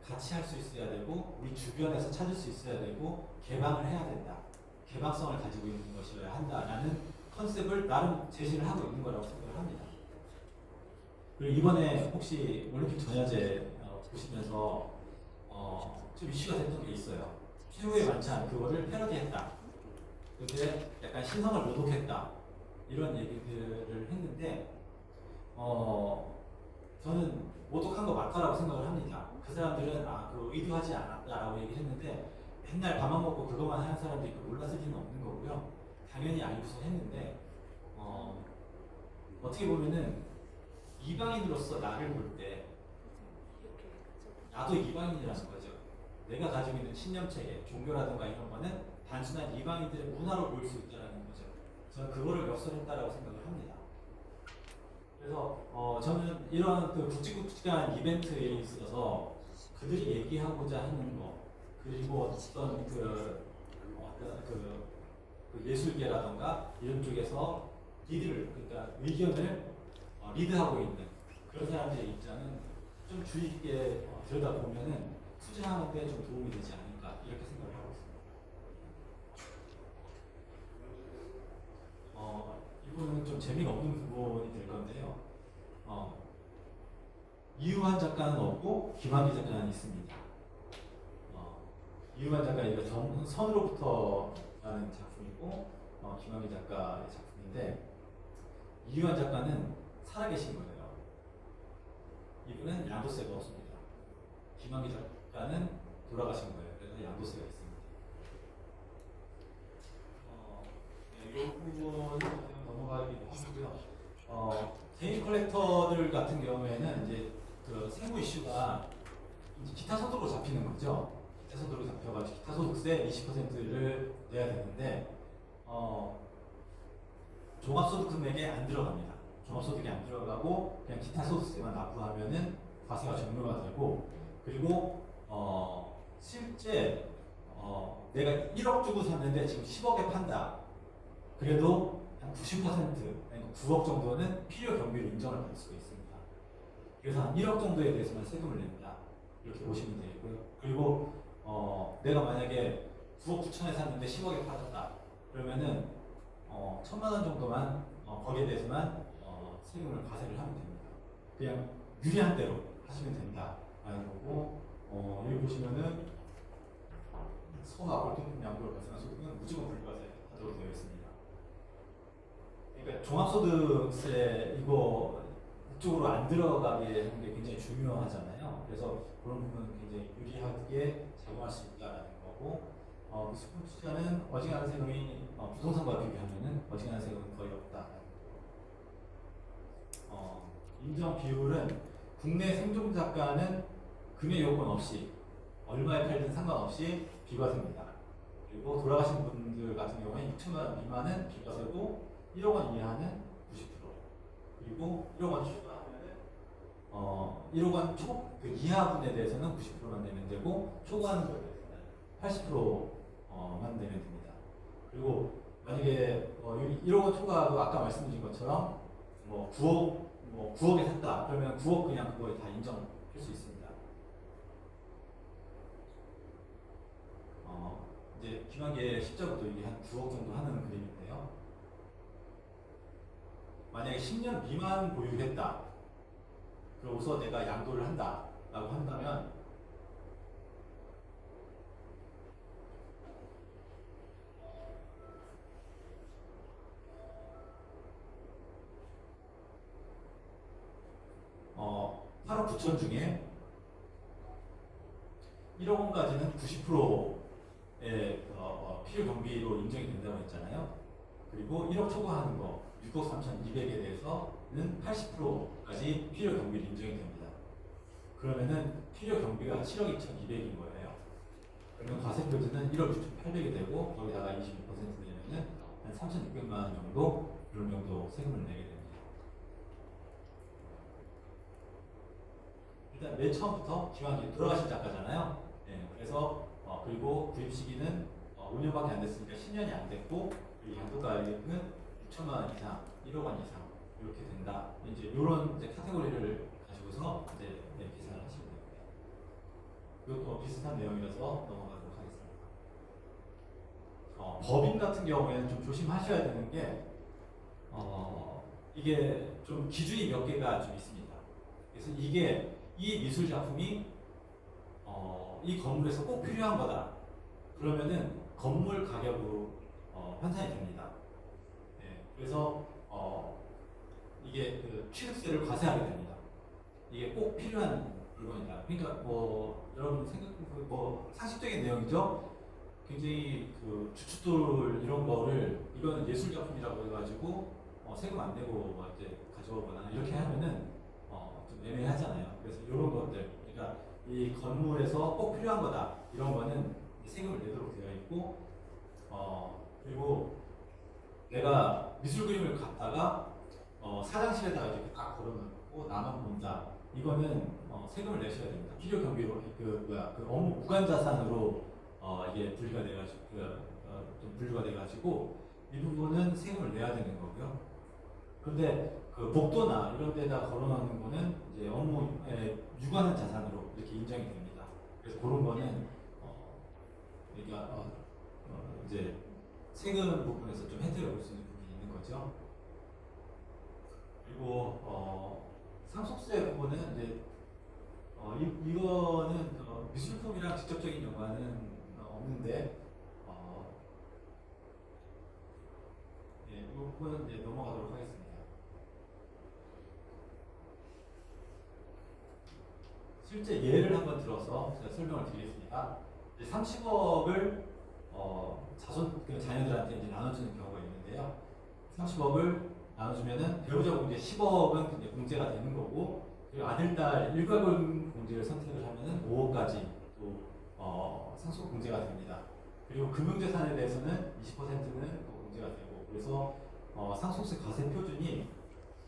같이 할 수 있어야 되고 우리 주변에서 찾을 수 있어야 되고 개방을 해야 된다. 개방성을 가지고 있는 것이어야 한다라는 컨셉을 나름 제시를 하고 있는 거라고 생각을 합니다. 그리고 이번에 혹시 올림픽 전야제 보시면서 좀 이슈가 됐던 게 있어요. 최후의 만찬 그거를 패러디했다. 근데 약간 신성을 모독했다. 이런 얘기들을 했는데 저는 모독한 거 맞다라고 생각을 합니다. 그 사람들은 그거 의도하지 않았다라고 얘기를 했는데 맨날 밥만 먹고 그것만 하는 사람들이 몰랐을 리는 없는 거고요. 당연히 알고서 했는데 어떻게 보면은 이방인으로서 나를 볼 때 나도 이방인이라는 거죠. 내가 가지고 있는 신념체계, 종교라든가 이런 거는 단순한 이방인들의 문화로 볼 수 있다는 거죠. 저는 그거를 역설했다라고 생각을 합니다. 그래서 저는 이런 그 굵직굵직한 이벤트에 있어서 그들이 얘기하고자 하는 거, 그리고 어떤 그 예술계라던가 이런 쪽에서 그러니까 의견을 리드하고 있는 그런 사람들의 입장은 좀 주의 있게 들여다보면은 투자하는 데 좀 도움이 되지 않을까 이렇게 생각을 하고 있습니다. 이거는 좀 재미가 없는 부분이 될 건데요. 이유한 작가는 없고 김한기 작가는 있습니다. 이유한 작가 이거 선으로부터라는 작품이고 김한기 작가의 작품인데 이유한 작가는 살아계신 거예요. 이분은 양도세가 없습니다. 김한기 작가는 돌아가신 거예요. 그래서 양도세가 있습니다. 이 부분은 넘어가기도 하고요. 개인 컬렉터들 같은 경우에는 이제 그 세무 이슈가 이제 기타 소득으로 잡히는 거죠. 기타 소득으로 잡혀가지고 기타 소득세 20%를 내야 되는데 종합소득 금액에 안 들어갑니다. 종합소득이 안 들어가고 그냥 기타 소득세만 납부하면은 과세가 종료가 되고 그리고 실제 내가 1억 주고 샀는데 지금 10억에 판다. 그래도 한 90% 아니 9억 정도는 필요 경비로 인정을 받을 수가 있습니다. 그래서 한 1억 정도에 대해서만 세금을 낸다. 이렇게 보시면 되고요. 그리고 내가 만약에 9억 9천에 샀는데 10억에 팔았다. 그러면은 1,000만 원 정도만 거기에 대해서만 세금을 과세를 하면 됩니다. 그냥 유리한 대로 하시면 된다. 라는 거고 여기 보시면은 소가 월등품 양도를 발생한 소득은 무조건 불과세 하도록 되어 있습니다. 그러니까 종합소득세 이쪽으로 안 들어가게 하는 게 굉장히 중요하잖아요. 그래서 그런 부분은 굉장히 유리하게 작용할 수 있다라는 거고 수분 투자는 어지간한 세금이 부동산과 비교하면은 어지간한 세금은 거의 없다. 인정 비율은 국내 생존 작가는 금액 요건 없이 얼마에 팔든 상관없이 비과세입니다. 그리고 돌아가신 분들 같은 경우에 6천만 원 미만은 비과세고 1억 원 이하는 90% 그리고 1억 원 초과하면은 1억 원 그 이하분에 대해서는 90%만 내면 되고 초과하는 거에 대해서는 80%만 내면 됩니다. 그리고 만약에 1억 원 초과도 아까 말씀드린 것처럼 9억에 샀다 그러면 9억 그냥 그거에 다 인정할 수 있습니다. 이제 김한계 십자부도 이게 한 9억 정도 하는 그림인데요. 만약에 10년 미만 보유했다. 그러고서 내가 양도를 한다라고 한다면 어 8억 9천 중에 1억 원까지는 90%의 필요 경비로 인정이 된다고 했잖아요. 그리고 1억 초과하는 거 6억 3,200에 대해서는 80%까지 필요 경비로 인정이 됩니다. 그러면은 필요 경비가 7억 2,200인 거예요. 그러면 과세 표준은 1억 6,800이 되고 거기다가 22% 내면은 한 3,600만 원 정도 이런 정도 세금을 내게 됩니다. 일단 맨 처음부터 김한기 돌아가신 작가잖아요. 네, 그래서 그리고 구입 시기는 5년밖에 안 됐으니까 10년이 안 됐고 양도가액은 6천만 원 이상, 1억 원 이상 이렇게 된다. 이제 이런 카테고리를 가지고서 이제 계산을 하시면 됩니다. 이것도 비슷한 내용이라서 넘어가도록 하겠습니다. 법인 같은 경우에는 좀 조심하셔야 되는 게 이게 좀 기준이 몇 개가 좀 있습니다. 그래서 이 미술 작품이 이 건물에서 꼭 필요한 거다. 그러면은 건물 가격으로 환산이 됩니다. 네, 그래서 이게 그 취득세를 과세하게 됩니다. 이게 꼭 필요한 물건이다. 그러니까 여러분 상식적인 내용이죠. 굉장히 그 주춧돌 이런 거를 이거는 예술 작품이라고 해가지고 세금 안 내고 뭐 이제 가져오거나 이렇게 하면은 좀 애매하잖아요. 그래서 이런 것들, 그러니까 이 건물에서 꼭 필요한 거다 이런 거는 세금을 내도록 되어 있고, 그리고 내가 미술 그림을 갖다가 사장실에다가 이렇게 딱 걸어놓고 나만 본다. 이거는 세금을 내셔야 됩니다. 필요 경비로 그 업무 무관 자산으로 이게 분리가 돼가지고 좀 분류가 돼가지고 이 부분은 세금을 내야 되는 거고요. 그런데 그 복도나 이런 데다 걸어놓는 거는 이제 업무에 유관한 자산으로 이렇게 인정이 됩니다. 그래서 그런 거는 그러니까 이제 세금 부분에서 좀 혜택을 볼 수 있는 부분이 있는 거죠. 그리고 상속세 부분은 이제 이거는 미술품이랑 직접적인 연관은 없는데 예, 이 부분은 이제 넘어가도록 하겠습니다. 실제 예를 한번 들어서 제가 설명을 드리겠습니다. 30억을 자녀들한테 이제 나눠주는 경우가 있는데요. 30억을 나눠주면은 배우자 공제 10억은 이제 공제가 되는 거고, 그리고 아들, 딸 일가구 공제를 선택을 하면은 5억까지 또 상속 공제가 됩니다. 그리고 금융재산에 대해서는 20%는 또 공제가 되고, 그래서 상속세 과세 표준이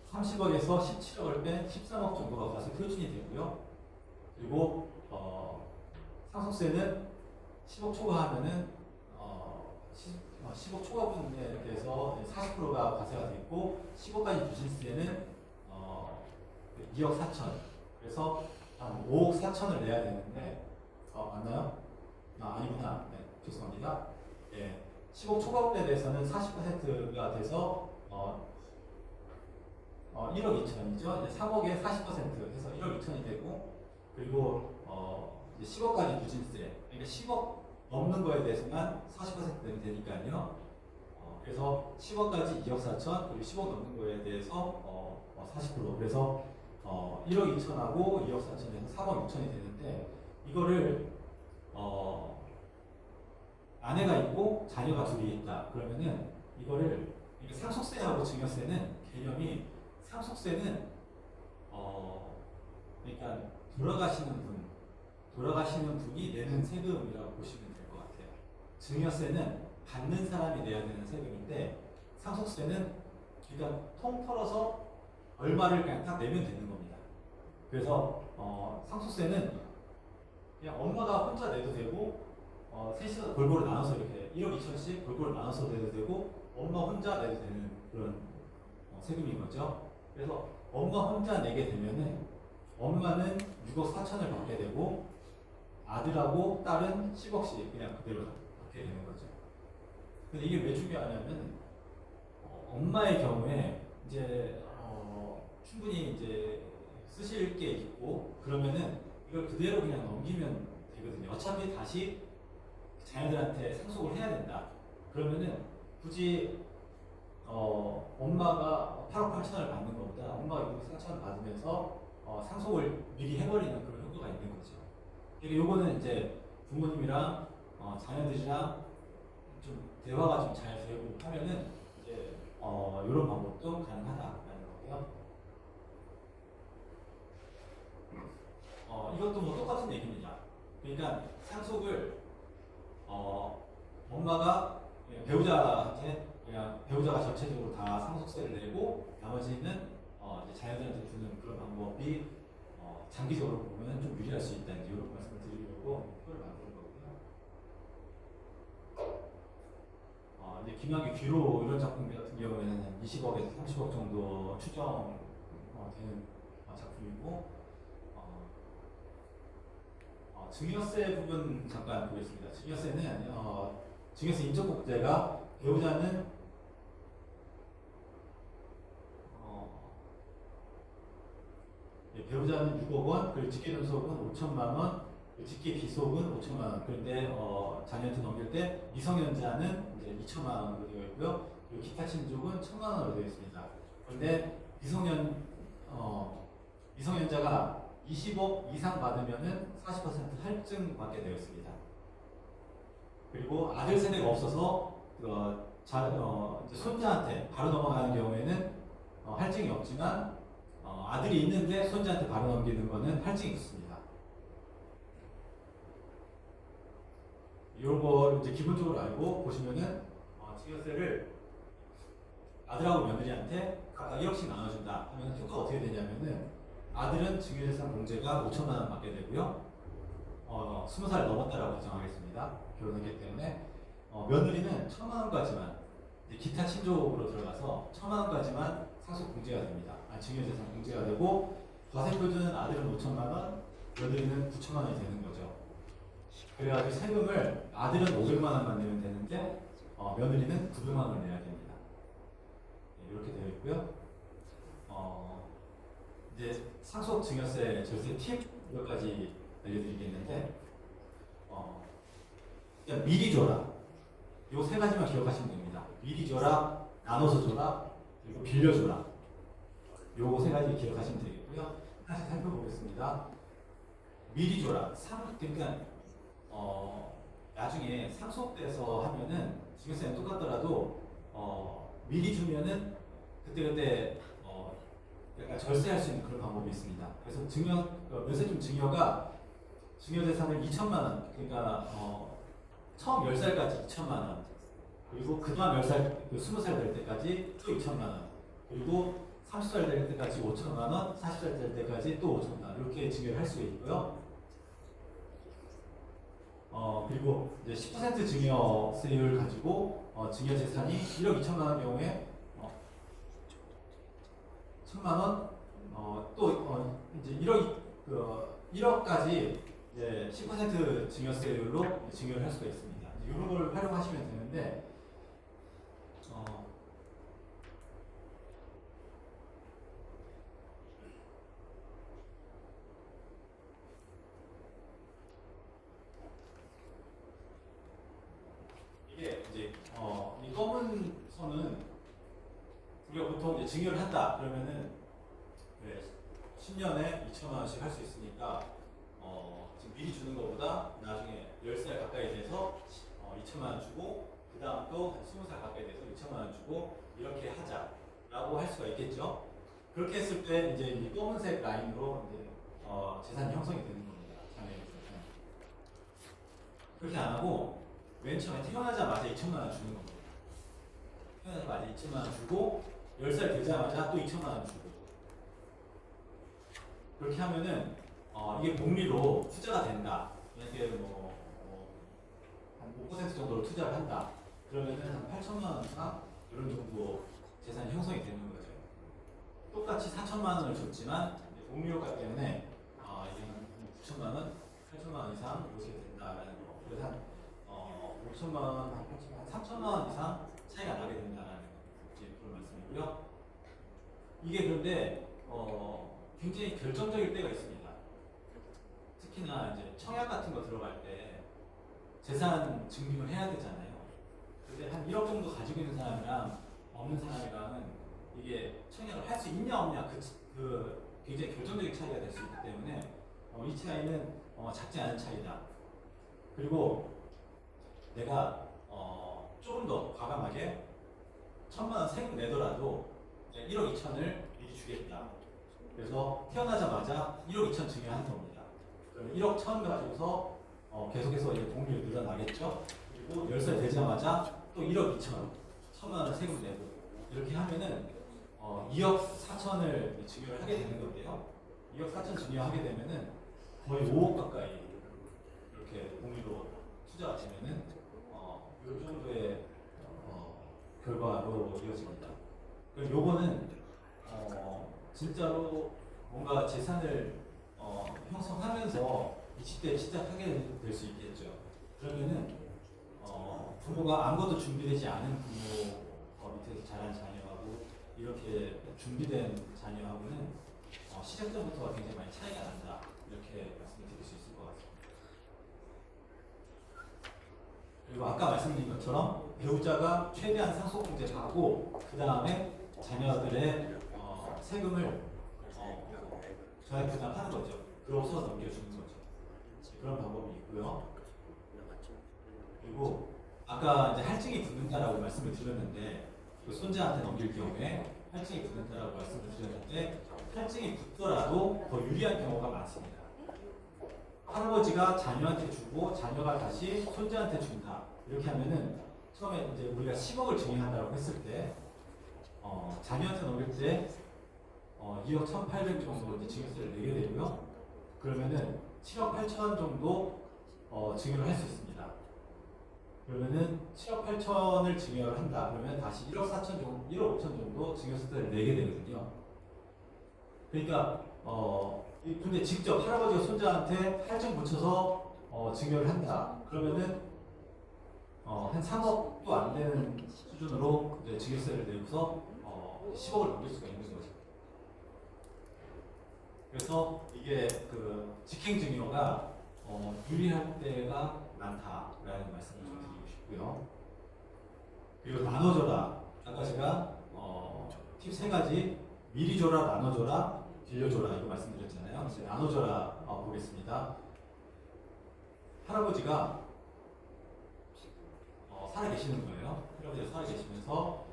30억에서 17억을 뺀 13억 정도가 과세 표준이 되고요. 그리고 상속세는 10억 초과하면은 10억 초과분에 대해서 40%가 과세가 됐고, 10억까지 부신세는 2억 4천. 그래서 한 5억 4천을 내야 되는데 맞나요? 아니구나. 네, 죄송합니다. 예, 10억 초과분에 대해서는 40%가 돼서 1억 2천이죠. 3억에 40% 해서 1억 2천이 되고, 그리고 이제 10억까지 부진세, 그러니까 10억 넘는 거에 대해서만 40%는 되니까요. 그래서 10억까지 2억 4천, 그리고 10억 넘는 거에 대해서 40%. 그래서 1억 2천하고 2억 4천에서 3억 6천이 되는데, 이거를 아내가 있고 자녀가 둘이 있다. 그러면은 이거를 상속세하고 증여세는 개념이, 상속세는 그러니까 돌아가시는 분이 내는 세금이라고 보시면 될 것 같아요. 증여세는 받는 사람이 내야 되는 세금인데, 상속세는 그러니까 통 털어서 얼마를 그냥 딱 내면 되는 겁니다. 그래서 상속세는 그냥 엄마가 혼자 내도 되고, 셋이서 골고루 나눠서 이렇게 1억 2천씩 골고루 나눠서 내도 되고, 엄마 혼자 내도 되는 그런 세금인 거죠. 그래서 엄마 혼자 내게 되면은 엄마는 6억 4천을 받게 되고, 아들하고 딸은 10억씩 그냥 그대로 받게 되는 거죠. 근데 이게 왜 중요하냐면, 엄마의 경우에 이제 충분히 이제 쓰실 게 있고, 그러면은 이걸 그대로 그냥 넘기면 되거든요. 어차피 다시 자녀들한테 상속을 해야 된다. 그러면은 굳이 엄마가 8억 8천을 받는 것보다 엄마가 6억 4천을 받으면서 상속을 미리 해버리는 그런 효과가 있는 거죠. 그러니까 요거는 이제 부모님이랑 자녀들이랑 좀 대화가 좀 잘 되고 하면은 이제 이런 방법도 가능하다라는 거고요. 이것도 뭐 똑같은 얘기입니다. 그러니까 상속을 엄마가 배우자한테 그냥 배우자가 전체적으로 다 상속세를 내고, 나머지는 이제 자녀들한테 주는 그런 방법이 장기적으로 보면 좀 유리할 수 있다, 이제 이런 말씀을 드리려고 표를 만든 거고요. 이제 김학의 귀로 이런 작품 같은 경우에는 20억에서 30억 정도 추정되는 작품이고, 증여세 부분 잠깐 보겠습니다. 증여세는 증여세 인적국제가 배우자는 배우자는 6억 원, 그리고 직계존속은 5천만 원, 직계 비속은 5천만 원. 그런데 자녀한테 넘길 때 미성년자는 이제 2천만 원으로 되어 있고요. 그리고 기타 친족은 1천만 원으로 되어 있습니다. 그런데 미성년자가 20억 이상 받으면은 40% 할증 받게 되어 있습니다. 그리고 아들 세대가 없어서 이제 손자한테 바로 넘어가는 경우에는 할증이 없지만 아들이 있는데 손자한테 바로 넘기는 거는 할증이 있습니다. 이런 걸 이제 기본적으로 알고 보시면은 증여세를 아들하고 며느리한테 각각 1억씩 나눠준다 하면 효과가 어떻게 되냐면은 아들은 증여재산 공제가 5천만 원 받게 되고요. 20살 넘었다라고 가정하겠습니다. 결혼했기 때문에 며느리는 1,000만 원까지만 기타 친족으로 들어가서 1,000만 원까지만 상속 공제가 됩니다. 증여재산 공제가 되고 과세표준 아들은 5천만 원, 며느리는 9천만 원이 되는 거죠. 그래가지고 세금을 아들은 500만 원만 내면 되는데 며느리는 900만 원을 내야 됩니다. 이렇게 되어 있고요. 이제 상속 증여세 절세 팁 몇 가지 알려드리겠는데 그냥 미리 줘라. 요 세 가지만 기억하시면 됩니다. 미리 줘라, 나눠서 줘라, 그리고 빌려줘라. 요거 세 가지 기억하시면 되겠고요. 다시 살펴보겠습니다. 미리 줘라. 그러니까 나중에 상속돼서 하면은 증여세는 똑같더라도 미리 주면은 그때 약간 절세할 수 있는 그런 방법이 있습니다. 그래서 면세점 증여가 증여재산을 2천만 원, 그러니까 처음 10살까지 2천만 원, 그리고 그 다음 10살, 20살 될 때까지 또 2천만 원, 그리고 30살 될 때까지 5천만 원, 40살 될 때까지 또 5천만 원 이렇게 증여를 할 수가 있고요. 그리고 이제 10% 증여세율 가지고 증여재산이 1억 2천만 원 경우에 1,000만 원, 또 이제 1억까지 이제 10% 증여세율로 증여를 할 수가 있습니다. 이런 걸 활용하시면 되는데 이게 이제 이 검은 선은 우리가 보통 이제 증여를 한다 그러면은 10년에 2천만 원씩 할 수 있으니까 지금 미리 주는 것보다 나중에 10살 가까이 돼서 2천만 원 주고 그 다음 또 20살 가까이 돼서 2천만 원 주고 이렇게 하자라고 할 수가 있겠죠. 그렇게 했을 때 이제 이 검은색 라인으로 이제 재산이 형성이 되는 겁니다. 그렇게 안 하고 맨 처음에 태어나자마자 2천만 원 주는 겁니다. 태어나자마자 2천만 원 주고 10살 되자마자 또 2천만 원 주고 그렇게 하면은 이게 복리로 투자가 된다. 만약에 한 5% 정도로 투자를 한다. 그러면은 한 8천만 원 이상 이런 정도 재산이 형성이 되는 거죠. 똑같이 4천만 원을 줬지만 복리효과 때문에 이게 한 9천만 원, 8천만 원 이상 이렇게 된다라는 거. 그래서 한 5천만 원, 한 3천만 원 이상 차이가 나게 된다라는 그런 말씀이고요. 이게 그런데 굉장히 결정적일 때가 있습니다. 특히나 이제 청약 같은 거 들어갈 때 재산 증빙을 해야 되잖아요. 근데 한 1억 정도 가지고 있는 사람이랑 없는 사람이랑은 이게 청약을 할 수 있냐 없냐 그 굉장히 결정적인 차이가 될 수 있기 때문에 이 차이는 작지 않은 차이다. 그리고 내가 조금 더 과감하게 1,000만 원 세금 내더라도 1억 2천을 미리 주겠다. 그래서 태어나자마자 1억 2천 증여하는 겁니다. 그럼 1억 1천 가지고서 계속해서 이제 복리율 늘어나겠죠. 그리고 10살 되자마자 또 1억 2천, 1,000만 원 세금 내고 이렇게 하면은 2억 4천을 증여를 하게 되는 건데요. 2억 4천 증여하게 되면은 거의 5억 가까이 이렇게 복리로 투자가 되면은 이 정도의 결과로 이어집니다. 그럼 요거는 진짜로 뭔가 재산을 형성하면서 20대에 시작하게 될 수 있겠죠. 그러면은 부모가 아무것도 준비되지 않은 부모 밑에서 자란 자녀하고 이렇게 준비된 자녀하고는 시작전부터가 굉장히 많이 차이가 난다. 이렇게 말씀을 드릴 수 있을 것 같습니다. 그리고 아까 말씀드린 것처럼 배우자가 최대한 상속공제 받고 그 다음에 자녀들의 세금을 저희 부담하는 거죠. 그러고서 넘겨주는 거죠. 그런 방법이 있고요. 그리고 아까 이제 할증이 붙는다라고 말씀을 드렸는데 그 손자한테 넘길 경우에 할증이 붙는다라고 말씀을 드렸는데 할증이 붙더라도 더 유리한 경우가 많습니다. 할아버지가 자녀한테 주고 자녀가 다시 손자한테 준다. 이렇게 하면은 처음에 이제 우리가 10억을 증여한다고 했을 때 자녀한테 넘길 때 2억 1,800 정도 이제 증여세를 내게 되고요. 그러면은 7억 8천 정도 증여를 할 수 있습니다. 그러면은 7억 8천을 증여를 한다. 그러면 다시 1억 4천 정도, 1억 5천 정도 증여세를 내게 되거든요. 그러니까 근데 직접 할아버지가 손자한테 할증 붙여서 증여를 한다. 그러면은 한 3억도 안 되는 수준으로 이제 증여세를 내고서 10억을 넘길 수가 있는 거죠. 그래서 이게 그 직행증여가 유리할 때가 많다라는 말씀을 좀 드리고 싶고요. 그리고 나눠줘라. 아까 제가 팁 3가지 미리 줘라, 나눠줘라, 빌려줘라 이거 말씀드렸잖아요. 이제 나눠줘라 보겠습니다. 할아버지가 살아 계시는 거예요. 할아버지가 살아 계시면서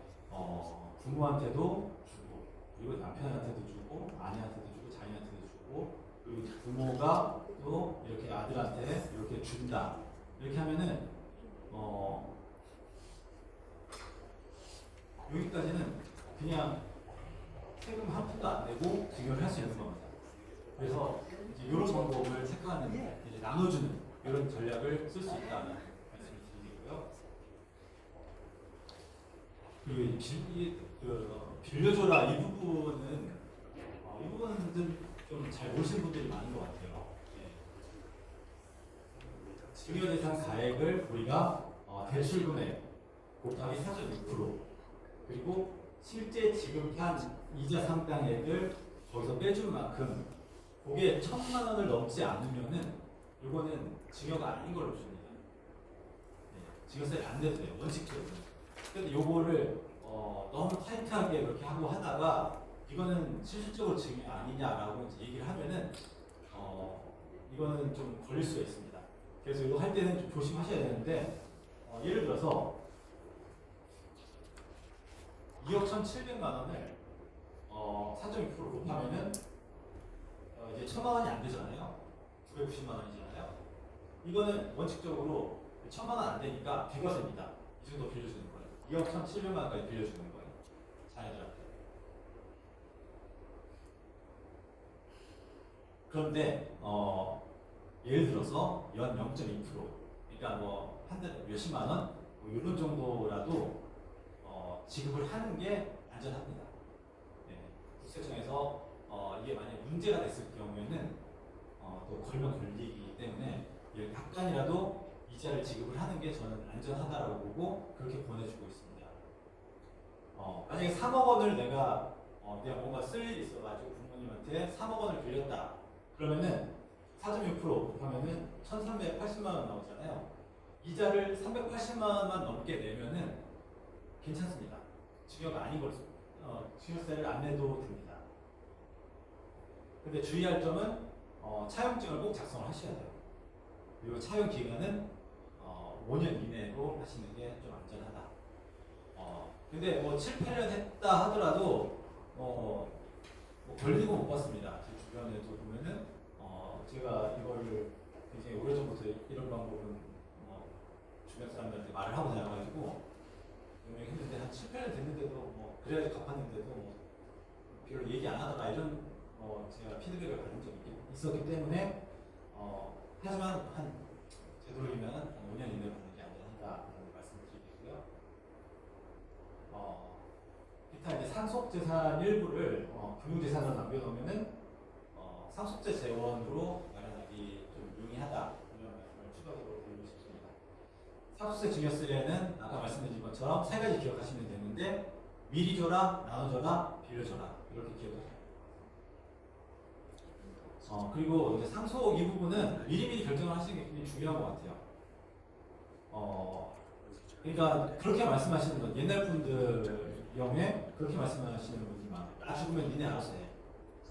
부모한테도 주고 그리고 남편한테도 주고 아내한테도 주고 자녀한테도 주고 그리고 부모가 또 이렇게 아들한테 이렇게 준다. 이렇게 하면은 여기까지는 그냥 세금 한 푼도 안 내고 증여를 할 수 있는 겁니다. 그래서 이제 이런 방법을 택하는 이제 나눠주는 이런 전략을 쓸 수 있다는 말씀을 드리고요. 그리고 빌려줘라 이 부분은 좀 잘 모르시는 분들이 많은 것 같아요. 증여재산 가액을 우리가 대출금액 곱하기 4.6% 그리고 실제 지급한 이자 상당액을 거기서 빼준 만큼 그게 1,000만 원을 넘지 않으면은 이거는 증여가 아닌 걸로 봅니다. 증여세 안 내도 돼요. 원칙적으로. 근데 요거를 너무 타이트하게 그렇게 하고 하다가 이거는 실질적으로 증여 아니냐라고 이제 얘기를 하면은 이거는 좀 걸릴 수가 있습니다. 그래서 이거 할 때는 좀 조심하셔야 되는데 예를 들어서 2억 1,700만 원을 4.6% 곱하면은 이제 1,000만 원이 안 되잖아요. 990만 원이잖아요. 이거는 원칙적으로 1,000만 원 안 되니까 비과세입니다. 이 정도 빌려주는 거예요. 2억 1,700만 원까지 빌려주는 거예요. 자녀들한테. 그런데 예를 들어서 연 0.2% 그러니까 뭐 한 달에 몇십만 원 뭐 이런 정도라도 지급을 하는 게 안전합니다. 국세청에서 이게 만약 문제가 됐을 경우에는 또 걸면 걸리기 때문에 약간이라도 이자를 지급을 하는 게 저는 안전하다라고 보고 그렇게 보내주고 있습니다. 만약에 3억 원을 내가 뭔가 쓸 일이 있어가지고 부모님한테 3억 원을 빌렸다. 그러면은 4.6% 곱하면은 1,380만 원 나오잖아요. 이자를 380만 원만 넘게 내면은 괜찮습니다. 증여가 아닌 걸로 증여세를 안 내도 됩니다. 근데 주의할 점은 차용증을 꼭 작성을 하셔야 돼요. 그리고 차용 기간은 5년 이내로 하시는 게 좀 안전하다. 근데 뭐 7, 8년 했다 하더라도 뭐 별일은 못 봤습니다. 제 주변에도 보면은 제가 이거를 굉장히 오래전부터 이런 방법은 주변 사람들한테 말을 하고 다녀가지고 했는데 한 7, 8년 됐는데도 뭐 그래야지 갚았는데도 뭐 별로 얘기 안 하다가 이런 제가 피드백을 받은 적이 있었기 때문에 하지만 되도록이면 한 5년 이내로 하는 게 안전하다는 말씀을 드리겠고요. 기타 이제 상속재산 일부를 금융재산으로 남겨놓으면은 상속재 재원으로 마련하기 좀 용이하다 이런 말씀을 추가적으로 드리고 싶습니다. 상속세 증여세에는 아까 말씀드린 것처럼 3가지 기억하시면 되는데 미리 줘라, 나눠줘라, 빌려줘라 이렇게 기억하시면 됩니다. 그리고 이제 상속 이 부분은 미리미리 결정을 하시는 게 굉장히 중요한 것 같아요. 그러니까 그렇게 말씀하시는 건 옛날 분들형에 그렇게 말씀하시는 분들이 많아요. 나 죽으면 니네 알아서 해.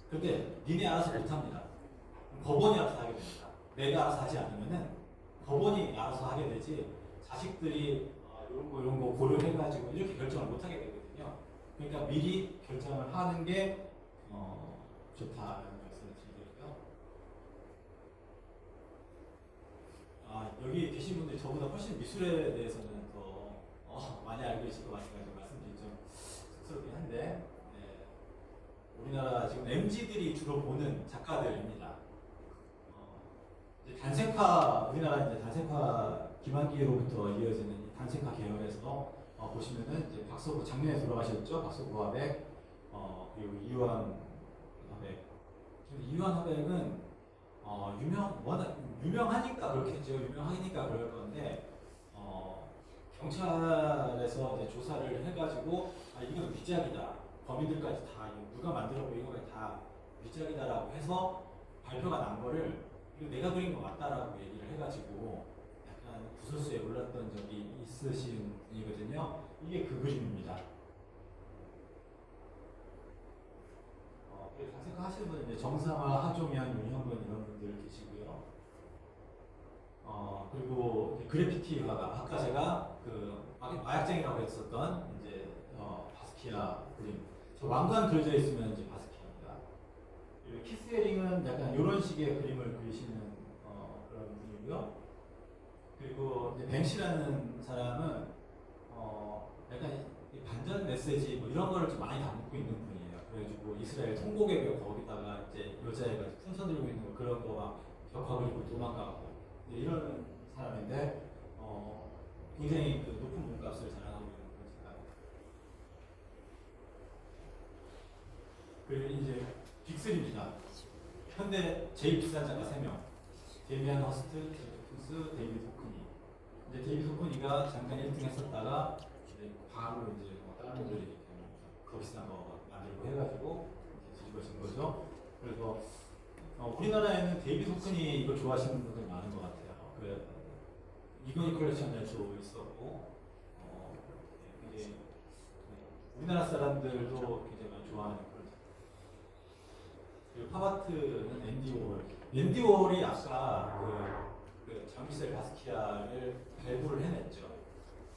근데 니네 알아서 못합니다. 법원이 알아서 하게 됩니다. 내가 알아서 하지 않으면은 법원이 알아서 하게 되지 자식들이 이런 거 고려해가지고 이렇게 결정을 못 하게 되거든요. 그러니까 미리 결정을 하는 게 좋다는 말씀을 드리고요. 여기 계신 분들이 저보다 훨씬 미술에 대해서는 더 많이 알고 계실 것 같아서 말씀드리기 좀 쑥스럽긴 한데, 네. 우리나라 지금 MZ들이 주로 보는 작가들입니다. 이제 단색화, 우리나라 이제 단색화 김한기로부터 이어지는 이 단색화 계열에서 보시면은 이제 박소구 작년에 돌아가셨죠. 박소구 화백, 그리고 이완 화백. 이완 화백은 워낙 유명하니까 그렇겠죠. 유명하니까 그럴 건데 경찰에서 이제 조사를 해가지고 이건 위작이다. 범인들까지 다 누가 만들었고 이거까지 다 위작이다라고 해서 발표가 난 거를 이거 내가 그린 거 맞다라고 얘기를 해가지고 약간 구설수에 올랐던 적이 있으신 분이거든요. 이게 그 그림입니다. 단색화 하시는 분은 이제 정상화, 하종현, 윤형근 이런 분들 계시고요. 그리고 그래피티화가 아까 제가 그 마약쟁이라고 했었던 이제 바스키아 그림. 저 왕관 그려져 있으면 이제 바스키아입니다. 그리고 키스 헤링은 약간 이런 식의 그림을 그리시는 그런 분이고요. 그리고 이제 뱅시라는 사람은 약간 이 반전 메시지 뭐 이런 거를 좀 많이 담고 있는 분이에요. 그래가지고 이스라엘 통곡의 벽 거기다가 이제 여자애가 풍선 들고 있는 거 그런 거 막 벽화 그리고 도망가고 이런 사람인데 굉장히 그 높은 몸값을 자랑하고 있는 그런 사람입니다. 그리고 이제 빅3입니다. 현대 제일 비싼 작가 3명. 데미안 허스트, 제프 쿤스, 데이비드 호크니. 이제 데이비드 호크니가 잠깐 1등 했었다가 이제 바로 이제 다른 분들이 더 비싼 거 만들고 해가지고 이제 뒤집어진 거죠. 그래서 우리나라에는 데이비드 호크니 이거 좋아하시는 분들 많은 것 같아요. 그 이거니 컬렉션에도 있었고, 이제 우리나라 사람들도 굉장히 많이 좋아하는 그런. 그리고 팝아트는 앤디 워홀. 앤디 워홀이 아까 그 장미셀 바스키아를 발굴을 해냈죠.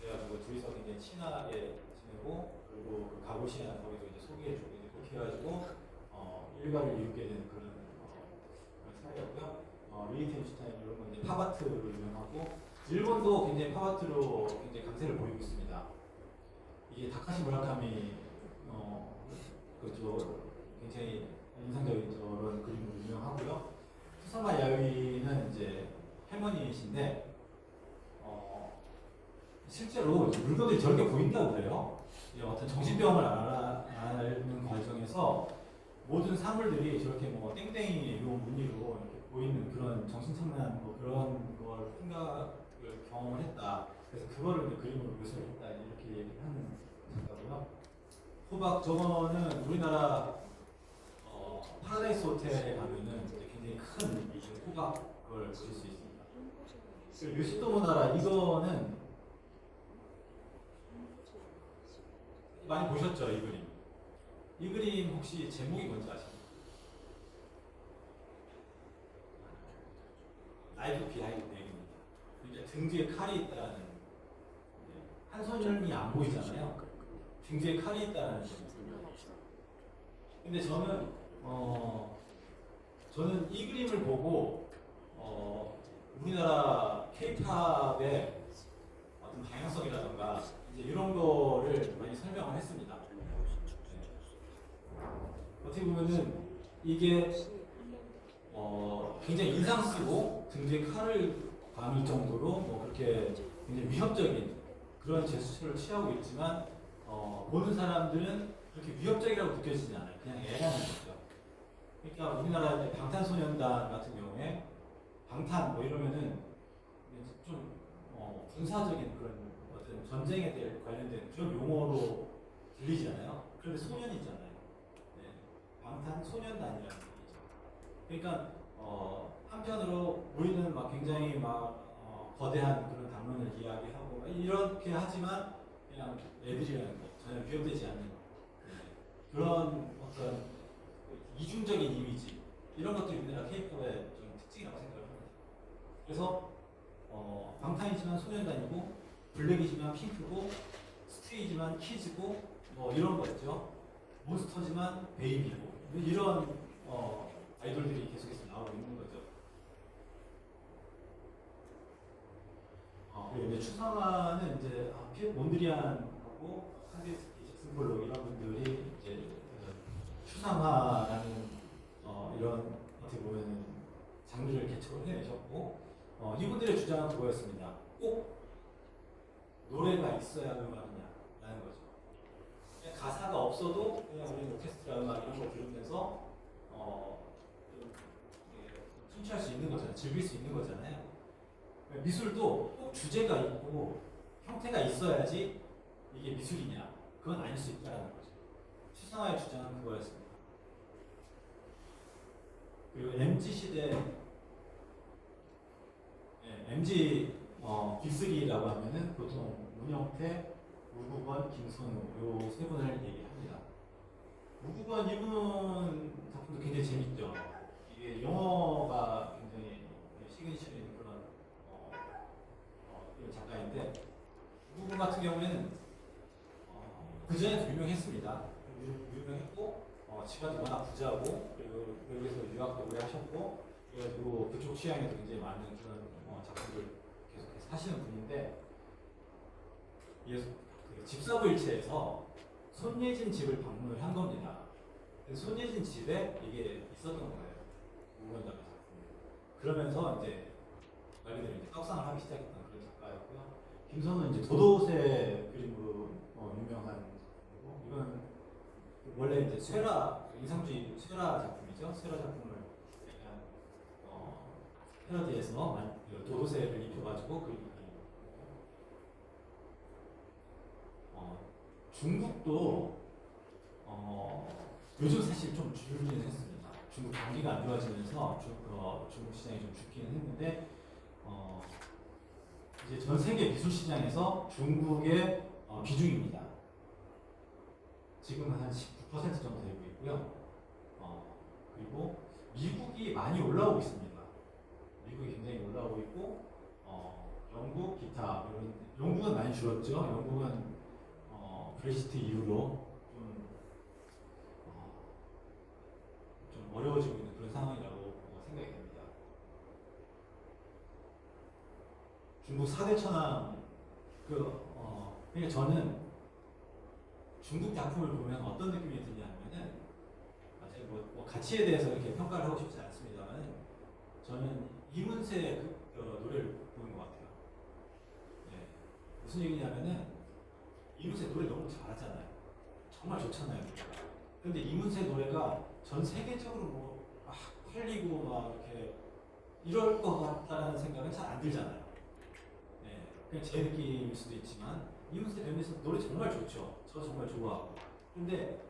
그래가지고 둘이서 굉장히 친하게 지내고, 그리고 그 가보시안 거기서 이제 소개해주고 이제 그렇게 해가지고 일가를 이루게 되는 그런 사이였고요. 리히텐슈타인 이런 건 이제 팝아트로 유명하고, 일본도 굉장히 팝아트로 굉장히 강세를 보이고 있습니다. 이게 다카시 무라카미 그죠 굉장히 인상적인 저런 그림으로 유명하고요. 수사마 야유이는 이제 할머니이신데 실제로 물건들이 저렇게 보인다고 그래요. 어떤 정신병을 앓는 과정에서 모든 사물들이 저렇게 뭐 땡땡이 요 무늬로 이렇게 보이는 그런 정신착란 뭐 그런 걸 생각을 경험을 했다. 그래서 그거를 이제 그림으로 묘사를 했다 이렇게 얘기를 하는 작가고요. 호박 저거는 우리나라 파라다이스 호텔에 가면은 굉장히 큰 호박을 보실 수 있습니다. 그리고 요시토모 나라 이거는 많이 보셨죠 이 그림? 이 그림 혹시 제목이 뭔지 아십니까? 라이프 비하인드 백입니다. 그러니까 등 뒤에 칼이 있다는 한 손이 안 보이잖아요. 등 뒤에 칼이 있다는 점입니다. 근데 저는 이 그림을 보고 우리나라 K-팝의 어떤 다양성이라던가 이제 이런 거를 많이 설명을 했습니다. 어떻게 보면은 이게 굉장히 인상 쓰고 등 뒤에 칼을 감을 정도로 뭐 그렇게 굉장히 위협적인 그런 제스처를 취하고 있지만 보는 사람들은 그렇게 위협적이라고 느껴지지 않아요. 그냥 애라는 거죠. 그러니까 우리나라 방탄소년단 같은 경우에 방탄 뭐 이러면은 좀 군사적인 그런 어떤 전쟁에 대해 관련된 그런 용어로 들리잖아요. 그런데 소년이잖아요. 네. 방탄소년단이라는 얘기죠. 그러니까 한편으로 우리는 막 굉장히 막 거대한 그런 담론을 이야기하고 이렇게 하지만 그냥 애들이라는 거 전혀 위협되지 않는 그런 어떤 이중적인 이미지 이런 것들이 우리나라 K-팝의 좀 특징이라고 생각을 합니다. 그래서 방탄이지만 소년단이고 블랙이지만 핑크고 스트레이지만 키즈고 뭐 이런 거 있죠. 몬스터지만 베이비고 이런 아이돌들이 계속해서 나오고 있는 거죠. 그리고 이제 추상화는 이제 피에트 몬드리안하고 칸디스키 잭슨 폴록 이런 분들이 이제 추상화라는 이런 어떻게 보면 장르를 개척을 해내셨고 이분들의 주장은 그거였습니다. 꼭 노래가 있어야 음악이냐라는 거죠. 그냥 가사가 없어도 그냥 우리는 오케스트라 음악 이런 거 들으면서 좀 춤추할 수 있는 거잖아요. 즐길 수 있는 거잖아요. 미술도 꼭 주제가 있고 형태가 있어야지 이게 미술이냐? 그건 아닐 수 있다는 거죠. 추상화의 주장은 그거였습니다. 그리고 MZ 시대, MZ 빅3라고 하면은 보통 문영태, 우구건, 김선우 요 세 분을 얘기합니다. 우구건 이분 작품도 굉장히 재밌죠. 이게 영어가 굉장히 시그니처인 그런 이런 작가인데 우구건 같은 경우에는 그 전에도 유명했습니다. 유명했고 집안이 워낙 부자고 그리고 여기서 유학도 오래 하셨고 그래가지고 그쪽 취향에도 굉장히 많은 그런 작품을 계속해서 하시는 분인데 그 집사부일체에서 손예진 집을 방문을 한 겁니다. 손예진 집에 이게 있었던 거예요. 우건작의 작품. 그러면서 이제 말 그대로 이제 떡상을 하기 시작했던 그런 작가였고요. 김선우는 이제 도도새 그림으로 유명한 작품이고 이건 원래 이제 쇠라 인상주의 쇠라 작품이죠. 쇠라 작품을 약간 패러디해서 도도새를 입혀가지고 그린 중국도 요즘 사실 좀 줄기는 했습니다. 중국 경기가 안 좋아지면서 중국 시장이 좀 죽기는 했는데 이제 전 세계 미술 시장에서 중국의 비중입니다. 지금은 한 19% 정도 되고 있고요. 그리고 미국이 많이 올라오고 있습니다. 미국이 굉장히 올라오고 있고 영국, 기타 영국은 많이 줄었죠. 영국은 브렉시트 이후로 좀 어려워지고 있는 그런 상황이라고 생각이 됩니다. 중국 4대 천왕 그러니까 저는 중국 작품을 보면 어떤 느낌이 드냐면은 제가 뭐 가치에 대해서 이렇게 평가를 하고 싶지 않습니다만 저는 이문세 노래를 보는 것 같아요. 네. 무슨 얘기냐면은 이문세 노래 너무 잘하잖아요. 정말 좋잖아요. 근데 이문세 노래가 전 세계적으로 뭐 팔리고 막 이렇게 이럴 것 같다라는 생각은 잘 안 들잖아요. 네. 그냥 제 느낌일 수도 있지만 이문세 밴드에서 노래 정말 좋죠. 저 정말 좋아하고. 근데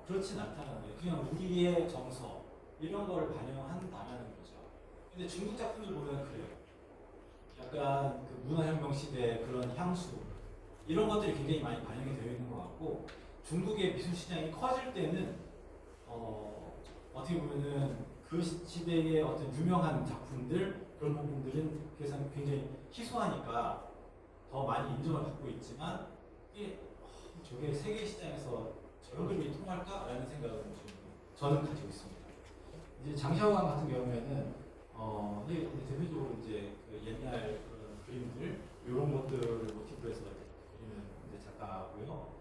그렇진 않다는 거예요. 그냥 우리의 정서 이런 거를 반영한다는 거죠. 근데 중국 작품을 보면 그래요. 약간 그 문화혁명 시대 그런 향수 이런 것들이 굉장히 많이 반영이 되어 있는 것 같고 중국의 미술 시장이 커질 때는 어떻게 보면은 그 시대의 어떤 유명한 작품들 그런 부분들은 굉장히 희소하니까 더 많이 인정을 받고 있지만 이게 저게 세계 시장에서 저런 그림이 통할까라는 생각을 저는 가지고 있습니다. 이제 장샤오강 같은 경우에는 이게 대표적으로 이제 그 옛날 그런 그림들 이런 것들을 모티브로 해서 그리는 이제 작가고요.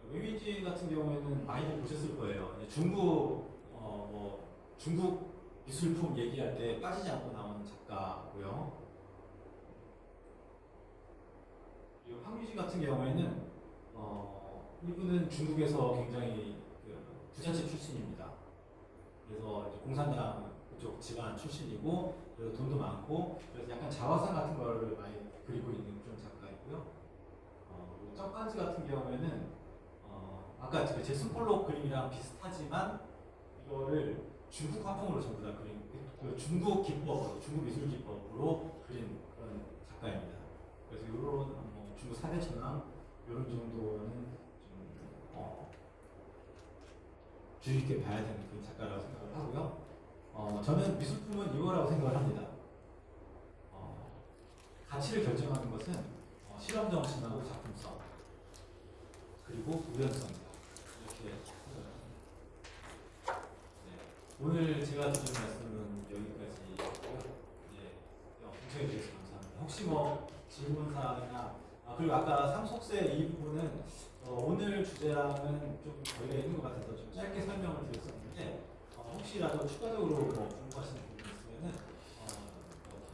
웨이윈지 같은 경우에는 많이들 보셨을 거예요. 이제 중국 미술품 얘기할 때 빠지지 않고 나오는 작가고요. 그리고 황유지 같은 경우에는 이분은 중국에서 굉장히 부잣집 출신입니다. 그래서 이제 공산당 그쪽 집안 출신이고 그래서 돈도 많고 그래서 약간 자화상 같은 거를 많이 그리고 있는 그런 작가이고요. 쩍반즈 같은 경우에는 아까 그 제슨 폴록 그림이랑 비슷하지만 이거를 중국 화풍으로 전부 다 그린 중국 기법으로 중국 미술 기법으로 그린 그런 작가입니다. 그래서 이런 중국 4대 천왕 이런 정도는 좀 주의 깊게 봐야 되는 그런 작가라고 생각을 하고요. 저는 미술품은 이거라고 생각을 합니다. 가치를 결정하는 것은 실험 정신하고 작품성 그리고 우연성입니다. 이렇게 네. 오늘 제가 드린 말씀은 여기까지고요. 경청해 주셔서 감사합니다. 혹시 뭐 질문 사항이나 그리고 아까 상속세 이 부분은 오늘 주제랑은 좀 거리가 있는 것 같아서 좀 짧게 설명을 드렸었는데 혹시라도 추가적으로 뭐 궁금하신 부분이 있으면은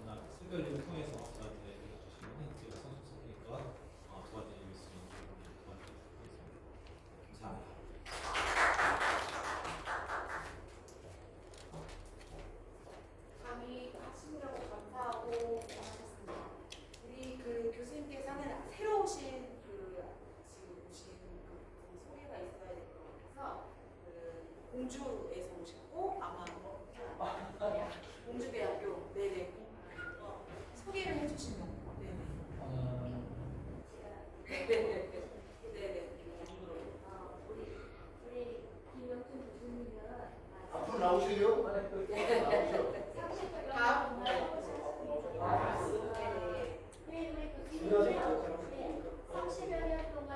전화 스별링을 통해서 저한테 연락주시면은 제가 상속세니까 도와드릴 수 있는 부분을 도와드리도록 하겠습니다. 감사합니다. 강의하시느라고 감사하고 고맙습니다. 우리 그 교수님께서는 새로 오신 지금 오신 소개가 있어야 될 것 같아서 공주에서 오셨고 아마 공주대학교 네네 소개를 해주시면 네네 네네 네네 우리 김영춘 교수님은 앞으로 나오시려고? 다음 회의의 교수님은 30여 년 동안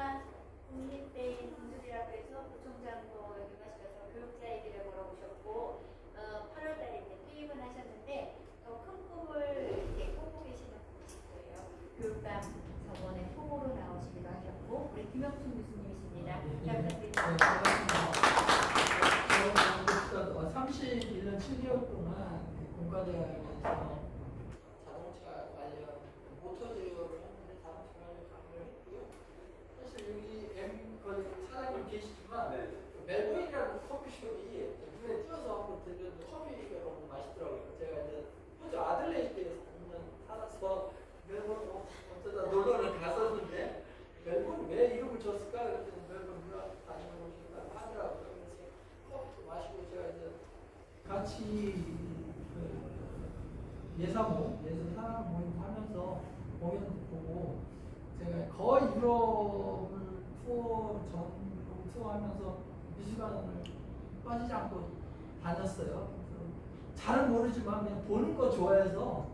국립대 공주대학교에서 부총장도 여기 가셔서 교육자 얘기를 걸어오셨고 8월 달에 이제 퇴임을 하셨는데 더 큰 꿈을 이렇게 꾸고 계시는 분이실 거예요. 교육감 저번에 후보로 나오시기도 하셨고 우리 김영춘 교수님이십니다. 잘 부탁드립니다. 31년 7개월 동안 공과대학에서 자동차 관련 모터제어를 하는데 자동차 관련 강의를 했고요. 사실 여기 사장님 계시지만 멜보이라는 커피숍이 눈에 띄어서 한번 들렸는데 커피가 너무 맛있더라고요. 제가 이제 호주 아들레이드에 3년 살아서 멜본 어쩌다 놀러를 갔었는데 멜본 왜 이름을 줬을까? 그랬더니 멜본 문화 다녀오시다고 하더라고요. 그래서 커피도 마시고 제가 이제 같이 예사모, 예술 사람 모임 하면서 공연도 보고 제가 거의 유럽을 전국 투어하면서 미술관을 빠지지 않고 다녔어요. 그래서 잘은 모르지만 그냥 보는 거 좋아해서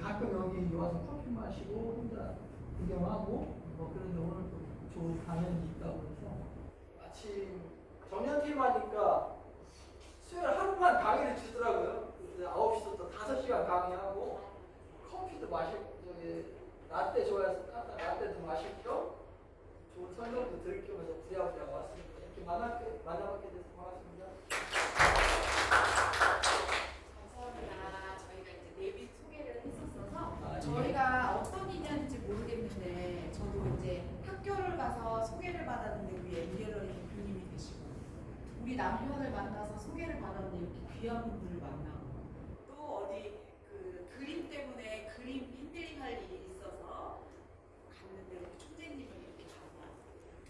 가끔 여기 와서 커피 마시고 혼자 구경하고 뭐 그런데 오늘 또 좋은 강연이 있다고 해서 마침 정년 퇴임하니까 수요일 하루만 강의를 주더라고요. 그래서 9시부터 5시간 강의하고 커피도 마시고 저기 라떼 좋아해서 라떼도 마실 겸 좋은 설명도 들을 겸해서 부랴부랴 왔습니다. 이렇게 만나뵙게 돼서 고맙습니다. 감사합니다. 저희가 이제 내비 소개를 했었어서 예. 저희가 어떤 인연인지 모르겠는데 저도 이제 학교를 가서 소개를 받았는데 위에 이래러리 대표님이 계시고 우리 남편을 만나서 소개를 받았는데 이렇게 귀한 분들을 만나고 또 어디 그 그림 때문에 그림 핸들링 할 일이 있어서 갔는데 우리 총재님을 이렇게 만나고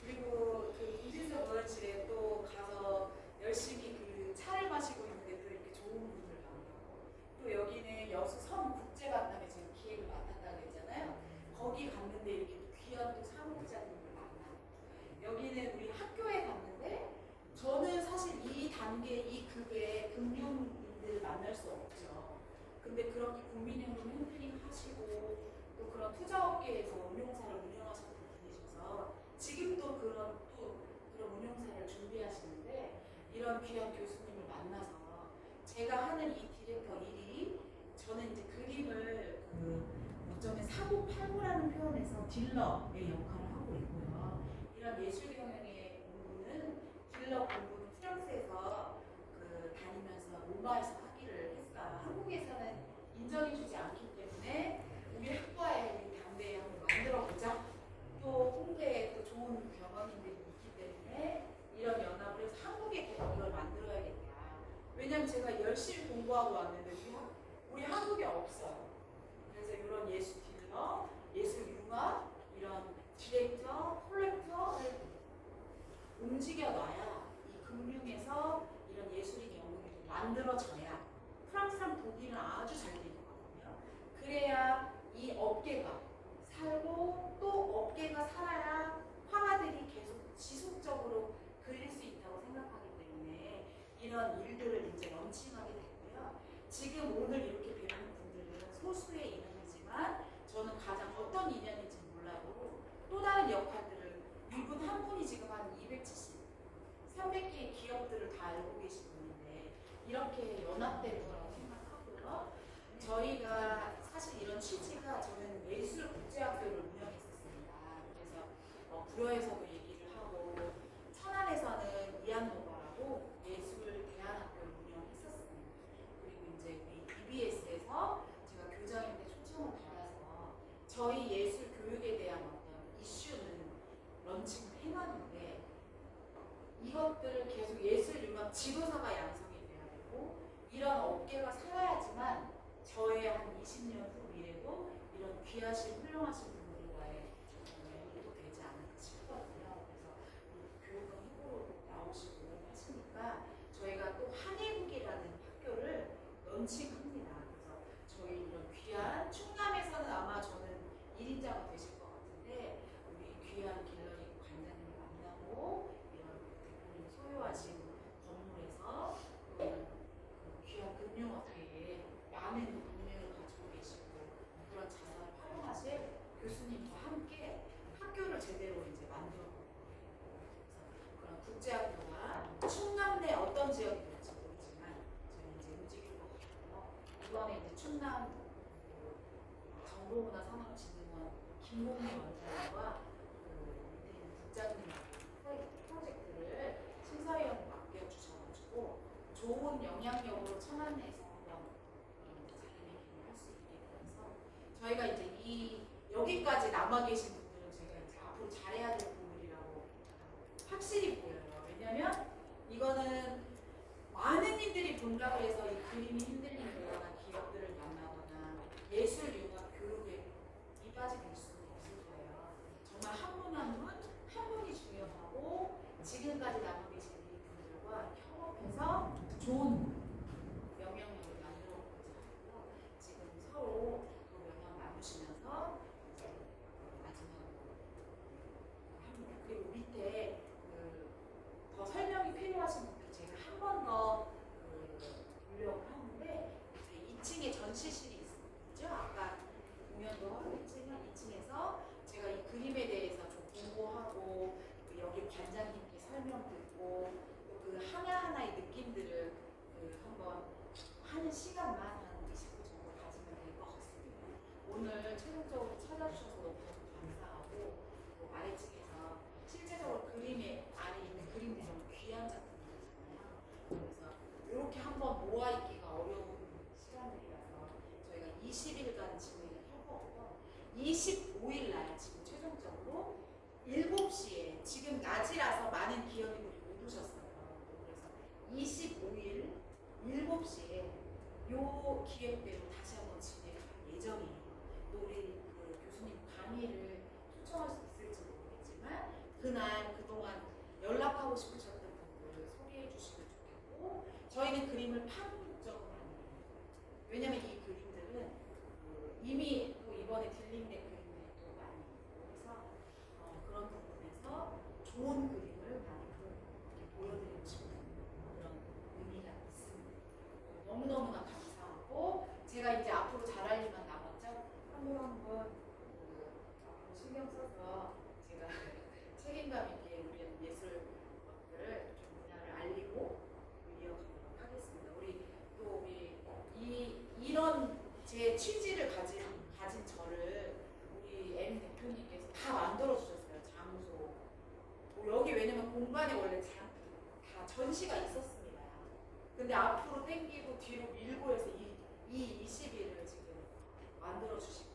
그리고 그 김진석 의원실에 또 가서 열심히 그 차를 마시고 있는데 또 이렇게 좋은 분들 만나고 또 여기는 여수 섬국제관람에 제가 기획을 맡았다고 했잖아요. 거기 갔는데 이렇게 또 귀한 또 사무부장님을 만나고 여기는 우리 학교에 갔는데 저는 사실 이 단계, 이 급의 금융인들 만날 수 없죠. 근데 그렇게 국민연금 핸들링 하시고 또 그런 투자업계에서 운용사를 운영하셨던 분이셔서 지금도 그런 운용사를 준비하시는데 이런 귀한 교수님을 만나서 제가 하는 이 디렉터 일이 저는 이제 그림을 어쩌면 사고팔고라는 표현에서 딜러의 역할을 하고 있고요. 이런 예술 경영의 공부는 딜러 공부는 프랑스에서 다니면서 로마에서 하기를 했어요. 한국에서는 인정해주지 않기 때문에 우리 학과에 우리 담대에 한번 만들어보자. 또 홍대에 또 좋은 경험인들이 있기 때문에 이런 연합을 해서 한국에 이걸 만들어야겠다. 왜냐면 제가 열심히 공부하고 왔는데 우리 한국에 없어요. 그래서 이런 예술 딜러, 예술 융합, 이런 디렉터, 콜렉터를 움직여놔야 이 금융에서 이런 예술인 연구들이 만들어져야 프랑스랑 독일은 아주 잘 돼 있거든요. 그래야 이 업계가 살고 또 업계가 살아야 화가들이 계속 지속적으로 그릴 수 있다고 생각하기 때문에 이런 일들을 이제 런칭하게 됐고요. 지금 오늘 이렇게 뵙는 분들은 소수의 인원이지만 저는 가장 어떤 인연인지 몰라도 중요한 역할들을 이분 한 분이 지금 한 270, 300개의 기업들을 다 알고 계신 분인데 이렇게 연합될 거라고 생각하고요. 저희가 사실 이런 취지가 저는 예술국제학교를 운영했었습니다. 그래서 구로에서도 얘기를 하고 천안에서는 이한노바라고 예술대안학교를 운영했었습니다. 그리고 이제 우리 EBS에서 제가 교장님께 초청을 받아서 저희 예술 교육에 대한 어떤 이슈는 런칭을 해놨는데 이것들을 계속 예술융합 지도사가 양성이 돼야 되고 이런 업계가 살아야지만 저의 한 20년 후 미래도 이런 귀하신 훌륭하신 분들과의 연구도 되지 않을까 싶거든요. 그래서 교육은 후보로 나오시고 하시니까 저희가 또 한예국이라는 학교를 런칭합니다. 그래서 저희 이런 귀한 충남에서는 아마 저는 1인자가 되실 것 같은데 우리 귀한 갤러리 관장님을 만나고 이런 대표님 소유하신 건물에서 이런 귀한 금융업계에 많은 동력을 가지고 계시고 그런 자산을 활용하실 교수님과 함께 학교를 제대로 이제 만들어 볼 거예요. 그래서 그런 국제학교가 충남 내 어떤 지역이 될지 모르지만 저는 이제 움직일 것 같고요. 이번에 이제 충남 정보문화산업진흥원 김공미 원장과 국장님 프로젝트를 심사위원을 맡겨주셔가지고 좋은 영향력으로 천안 내에서 한번 자리매김을 할 수 있게 되어서 저희가 이제 여기까지 남아 계신 분들은 저희가 이제 앞으로 잘해야 될 분들이라고 확실히 보여요. 왜냐면 이거는 많은 이들이 본다고 해서 이 그림이 흔들리거나 기업들을 만나거나 예술융합 교육에 이까지 될 수는 없을 거예요. 정말 한 분 한 분 한 분이 중요하고 지금까지 남아 계신 이 분들과 협업해서 좋은 영향력을 만들어 보고자 하고요. 지금 서로 그 영향 나누시면서 이제 마지막으로 합니다. 그리고 밑에 더 설명이 필요하신 분들 제가 한 번 더 요약을 하는데 2층에 전시실이 있죠. 아까 공연도 하고 했지만 2층에서 제가 이 그림에 대해서 좀 공부하고 여기 관장님께 설명 듣고 그 하나하나의 느낌들을 한번 하는 시간만 한 20분 정도 가지면 될 것 같습니다. 오늘 최종적으로 찾아주셔서 너무 감사하고 또 아래층에서 실제적으로 그림에 아래 있는 그림들이 너무 귀한 작품들이잖아요. 그래서 이렇게 한번 모아있기가 어려운 시간들이라서 저희가 20일간 진행을 할 거고요. 25일 날 지금 최종적으로 7시에 지금 낮이라서 많은 기업인들이 못 오셨어요. 그래서 25일 7시에 요 기획대로 다시 한번 진행할 예정이에요. 또 우리 교수님 강의를 초청할 수 있을지 모르겠지만 그날 그동안 연락하고 싶으셨던 분들 소개해 주시면 좋겠고 저희는 그림을 파는 목적은 아니에요. 왜냐면 이 그림들은 이미 또 이번에 딜링된 그림들이 또 많이 있고 그래서 그런 부분에서 좋은 그림을 많이 보여드리고 싶은 그런 의미가 있습니다. 너무너무나 감사하고 제가 이제 앞으로 잘할 일만 남았죠? 한 번 신경 써서 제가 책임감 있게 우리 예술 것들을 좀 문화를 알리고 이어가도록 하겠습니다. 우리 이런 제 취지를 가진 저를 우리 M 대표님께서 다 만들어 주셨어요. 장소. 여기 왜냐면 공간에 원래 다 전시가 있었습니다. 근데 앞으로 당기고 뒤로 밀고 해서 이 20일을 지금 만들어 주시고